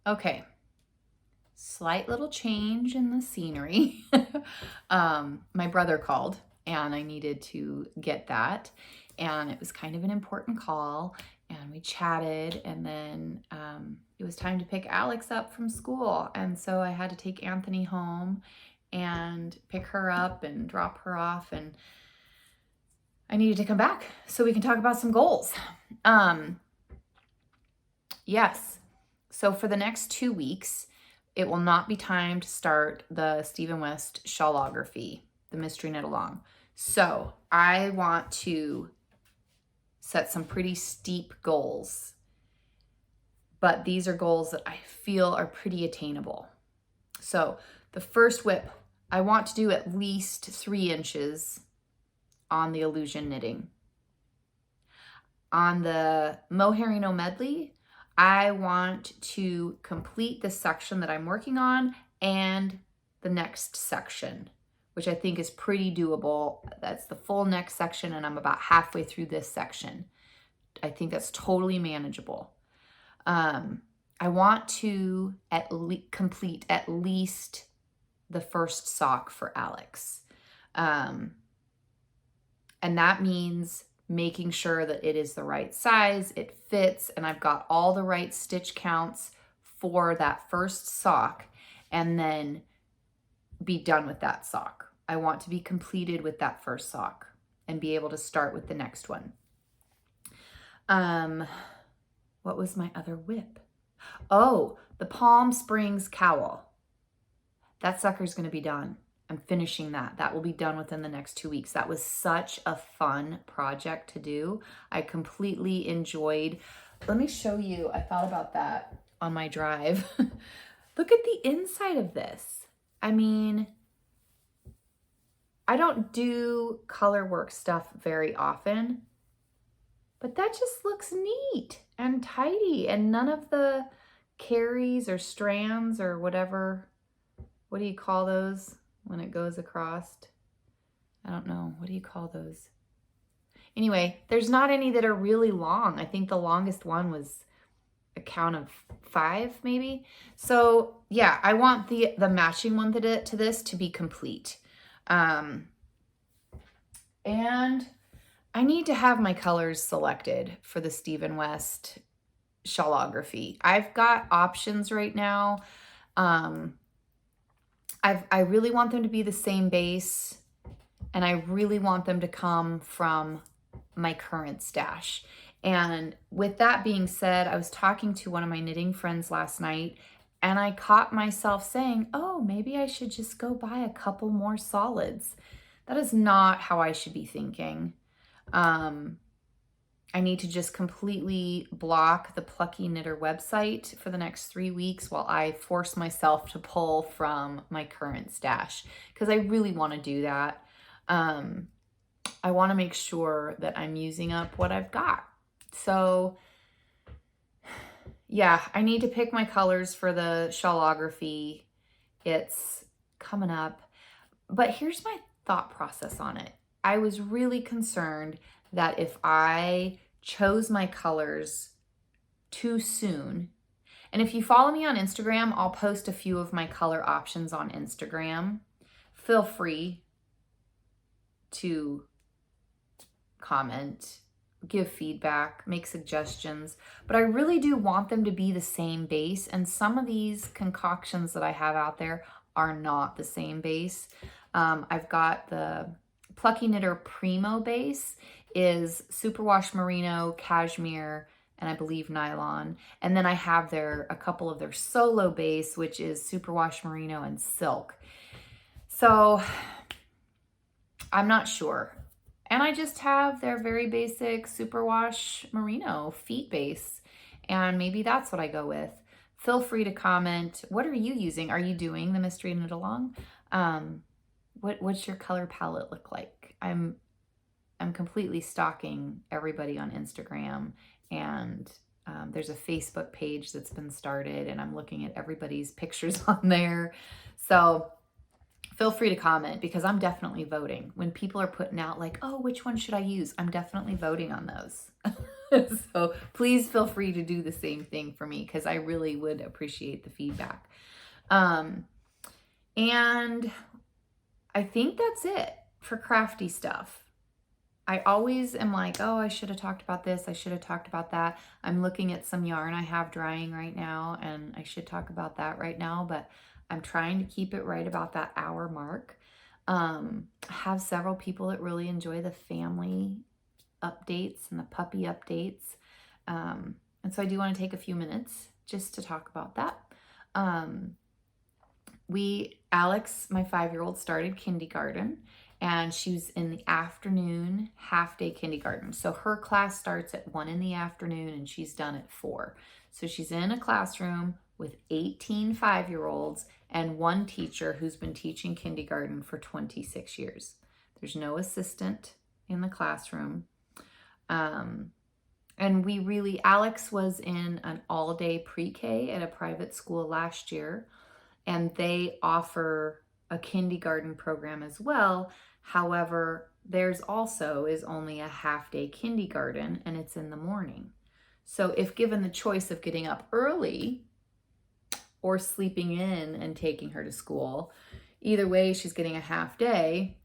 Speaker 1: Okay. Slight little change in the scenery. My brother called and I needed to get that. And it was kind of an important call. And we chatted and then it was time to pick Alex up from school. And so I had to take Anthony home and pick her up and drop her off. And I needed to come back so we can talk about some goals. Yes. So for the next 2 weeks, it will not be time to start the Stephen West shawlography, the mystery knit along. So I want to set some pretty steep goals, but these are goals that I feel are pretty attainable. So the first whip, I want to do at least 3 inches on the illusion knitting. On the Mohair No Medley, I want to complete the section that I'm working on and the next section, which I think is pretty doable. That's the full neck section and I'm about halfway through this section. I think that's totally manageable. I want to complete at least the first sock for Alex. And that means making sure that it is the right size, it fits, and I've got all the right stitch counts for that first sock, and then be done with that sock. I want to be completed with that first sock and be able to start with the next one. What was my other whip? Oh, the Palm Springs cowl. That sucker's going to be done. I'm finishing that. That will be done within the next 2 weeks. That was such a fun project to do. I completely enjoyed. Let me show you. I thought about that on my drive. Look at the inside of this. I mean, I don't do color work stuff very often, but that just looks neat and tidy, and none of the carries or strands or whatever, what do you call those when it goes across? I don't know. What do you call those? Anyway, there's not any that are really long. I think the longest one was a count of 5 maybe. So yeah, I want the matching one to this to be complete. And I need to have my colors selected for the Stephen West shawlography. I've got options right now. I really want them to be the same base, and I really want them to come from my current stash. And with that being said, I was talking to one of my knitting friends last night, and I caught myself saying, oh, maybe I should just go buy a couple more solids. That is not how I should be thinking. I need to just completely block the Plucky Knitter website for the next 3 weeks while I force myself to pull from my current stash, because I really want to do that. I want to make sure that I'm using up what I've got. So yeah, I need to pick my colors for the shawlography. It's coming up. But here's my thought process on it. I was really concerned that if I chose my colors too soon, and if you follow me on Instagram, I'll post a few of my color options on Instagram. Feel free to comment, give feedback, make suggestions, but I really do want them to be the same base, and some of these concoctions that I have out there are not the same base. I've got the Plucky Knitter Primo base is superwash merino, cashmere, and I believe nylon. And then I have a couple of their solo base, which is superwash merino and silk. So I'm not sure. And I just have their very basic superwash merino feet base. And maybe that's what I go with. Feel free to comment. What are you using? Are you doing the Mystery Knit Along? What's your color palette look like? I'm completely stalking everybody on Instagram, and there's a Facebook page that's been started, and I'm looking at everybody's pictures on there. So feel free to comment, because I'm definitely voting. When people are putting out like, oh, which one should I use? I'm definitely voting on those. So please feel free to do the same thing for me, because I really would appreciate the feedback. And I think that's it for crafty stuff. I always am like, oh, I should have talked about this. I should have talked about that. I'm looking at some yarn I have drying right now, and I should talk about that right now, but I'm trying to keep it right about that hour mark. I have several people that really enjoy the family updates and the puppy updates. And so I do want to take a few minutes just to talk about that. Alex, my 5-year-old, started kindergarten, and she was in the afternoon half-day kindergarten. So her class starts at 1 in the afternoon, and she's done at 4. So she's in a classroom with 18 5-year-olds and one teacher who's been teaching kindergarten for 26 years. There's no assistant in the classroom. And Alex was in an all-day pre-K at a private school last year, and they offer a kindergarten program as well. However, theirs also is only a half-day kindergarten, and it's in the morning. So if given the choice of getting up early or sleeping in and taking her to school, either way, she's getting a half day.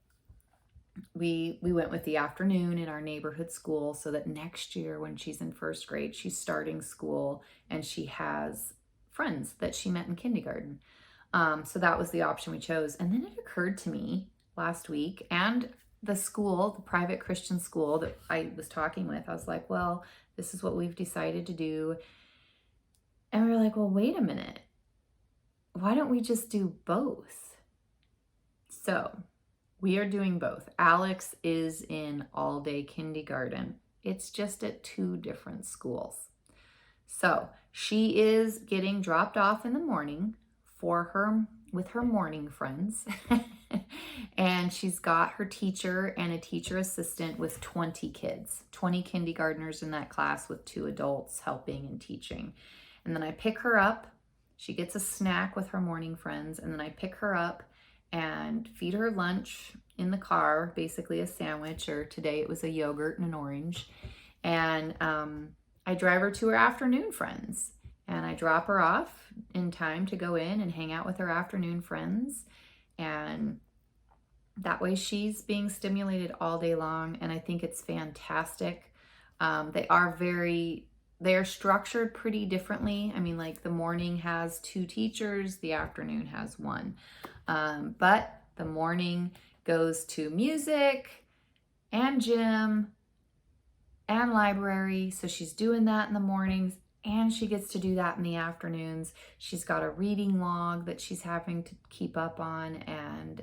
Speaker 1: We went with the afternoon in our neighborhood school, so that next year when she's in 1st grade, she's starting school and she has friends that she met in kindergarten. So that was the option we chose. And then it occurred to me last week, and the school, the private Christian school that I was talking with, I was like, well, this is what we've decided to do. And we were like, well, wait a minute. Why don't we just do both? So we are doing both. Alex is in all-day kindergarten. It's just at 2 different schools. So she is getting dropped off in the morning with her morning friends. And she's got her teacher and a teacher assistant with 20 kids, 20 kindergartners in that class with 2 adults helping and teaching. And then I pick her up. She gets a snack with her morning friends, and then I pick her up and feed her lunch in the car, basically a sandwich, or today it was a yogurt and an orange. And I drive her to her afternoon friends, and I drop her off in time to go in and hang out with her afternoon friends. And that way she's being stimulated all day long, and I think it's fantastic. They are structured pretty differently. I mean, like the morning has 2 teachers, the afternoon has 1. But the morning goes to music and gym and library. So she's doing that in the mornings, and she gets to do that in the afternoons. She's got a reading log that she's having to keep up on, and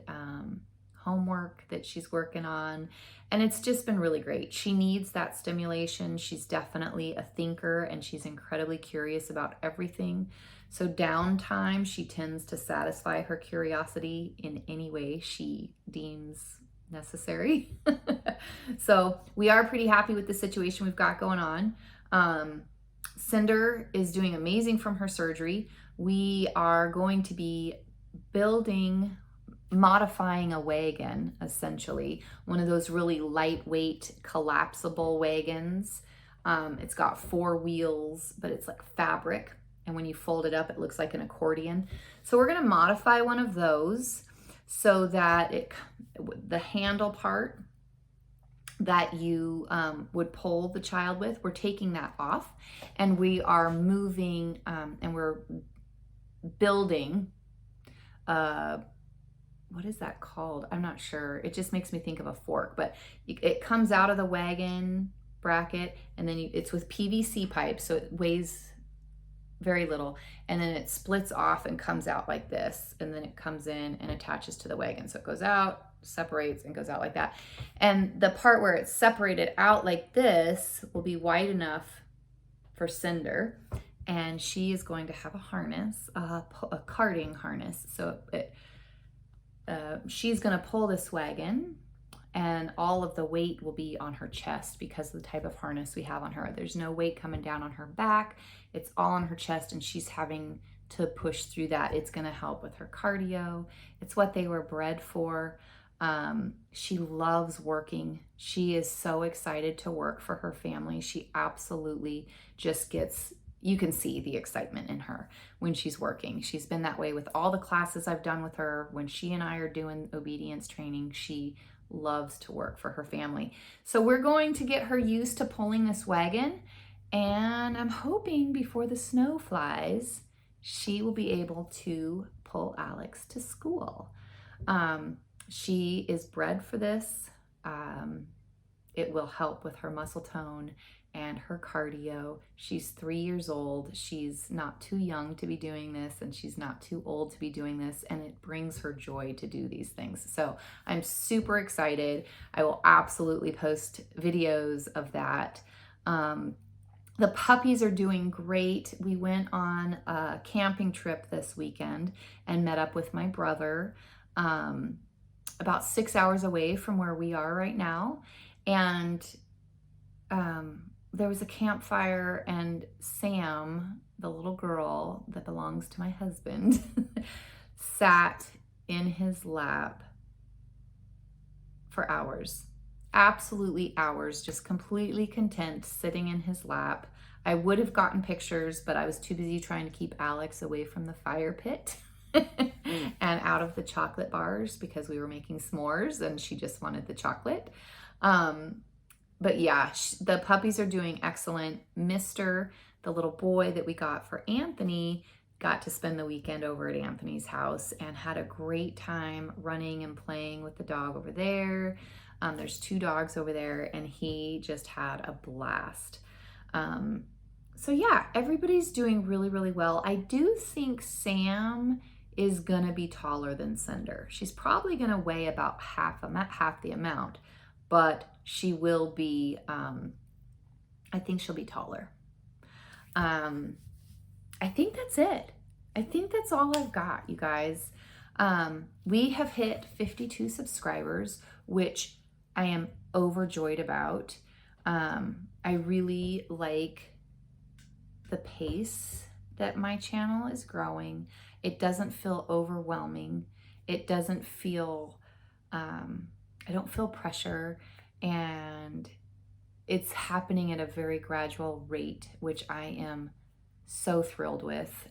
Speaker 1: homework that she's working on. And it's just been really great. She needs that stimulation. She's definitely a thinker, and she's incredibly curious about everything. So downtime, she tends to satisfy her curiosity in any way she deems necessary. So we are pretty happy with the situation we've got going on. Cinder is doing amazing from her surgery. We are going to be modifying a wagon, essentially, one of those really lightweight collapsible wagons. It's got 4 wheels, but it's like fabric, and when you fold it up it looks like an accordion. So we're going to modify one of those so that the handle part that you would pull the child with, we're taking that off, and we are moving and we're building what is that called? I'm not sure. It just makes me think of a fork, but it comes out of the wagon bracket, and then it's with PVC pipe, so it weighs very little, and then it splits off and comes out like this, and then it comes in and attaches to the wagon. So it goes out, separates, and goes out like that. And the part where it's separated out like this will be wide enough for Cinder, and she is going to have a harness, a carting harness. So she's going to pull this wagon, and all of the weight will be on her chest because of the type of harness we have on her. There's no weight coming down on her back. It's all on her chest, and she's having to push through that. It's going to help with her cardio. It's what they were bred for. She loves working. She is so excited to work for her family. She absolutely just you can see the excitement in her when she's working. She's been that way with all the classes I've done with her. When she and I are doing obedience training, she loves to work for her family. So we're going to get her used to pulling this wagon, and I'm hoping before the snow flies, she will be able to pull Alex to school. She is bred for this. It will help with her muscle tone and her cardio. She's 3 years old. She's not too young to be doing this, and she's not too old to be doing this, and it brings her joy to do these things. So I'm super excited. I will absolutely post videos of that. The puppies are doing great. We went on a camping trip this weekend and met up with my brother about 6 hours away from where we are right now. And there was a campfire, and Sam, the little girl that belongs to my husband, sat in his lap for hours. Absolutely hours, just completely content sitting in his lap. I would have gotten pictures, but I was too busy trying to keep Alex away from the fire pit and out of the chocolate bars because we were making s'mores and she just wanted the chocolate. But yeah, the puppies are doing excellent. Mister, the little boy that we got for Anthony, got to spend the weekend over at Anthony's house and had a great time running and playing with the dog over there. There's 2 dogs over there, and he just had a blast. So yeah, everybody's doing really, really well. I do think Sam is gonna be taller than Cinder. She's probably gonna weigh about half the amount, but she will be, I think she'll be taller. I think that's it. I think that's all I've got, you guys. We have hit 52 subscribers, which I am overjoyed about. I really like the pace that my channel is growing. It doesn't feel overwhelming. it doesn't feel, I don't feel pressure, and it's happening at a very gradual rate, which I am so thrilled with,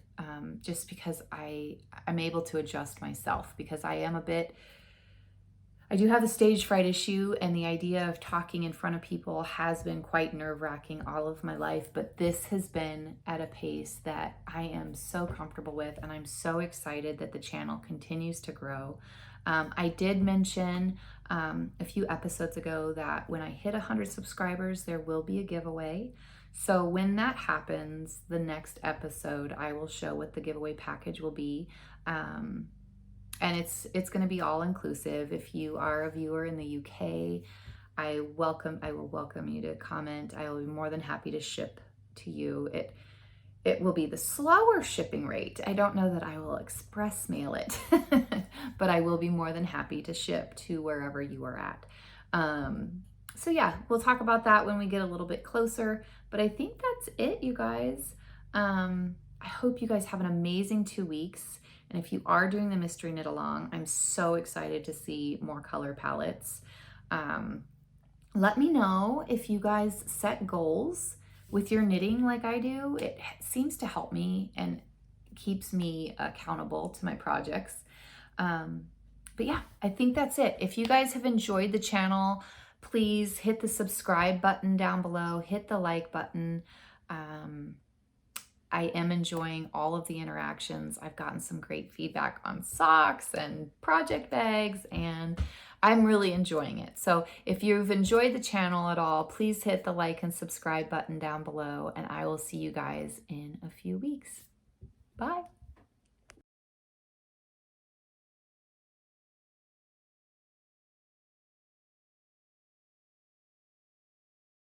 Speaker 1: just because I'm able to adjust myself, because I do have the stage fright issue, and the idea of talking in front of people has been quite nerve-wracking all of my life, but this has been at a pace that I am so comfortable with, and I'm so excited that the channel continues to grow. I did mention a few episodes ago that when I hit 100 subscribers, there will be a giveaway. So when that happens, the next episode, I will show what the giveaway package will be. And it's going to be all inclusive. If you are a viewer in the UK, I will welcome you to comment. I will be more than happy to ship to you. It will be the slower shipping rate. I don't know that I will express mail it, but I will be more than happy to ship to wherever you are at. So yeah, we'll talk about that when we get a little bit closer, but I think that's it, you guys. I hope you guys have an amazing 2 weeks. And if you are doing the mystery knit along, I'm so excited to see more color palettes. Let me know if you guys set goals with your knitting like I do. It seems to help me and keeps me accountable to my projects. But yeah, I think that's it. If you guys have enjoyed the channel, please hit the subscribe button down below, hit the like button. I am enjoying all of the interactions. I've gotten some great feedback on socks and project bags, and I'm really enjoying it. So if you've enjoyed the channel at all, please hit the like and subscribe button down below, and I will see you guys in a few weeks. Bye.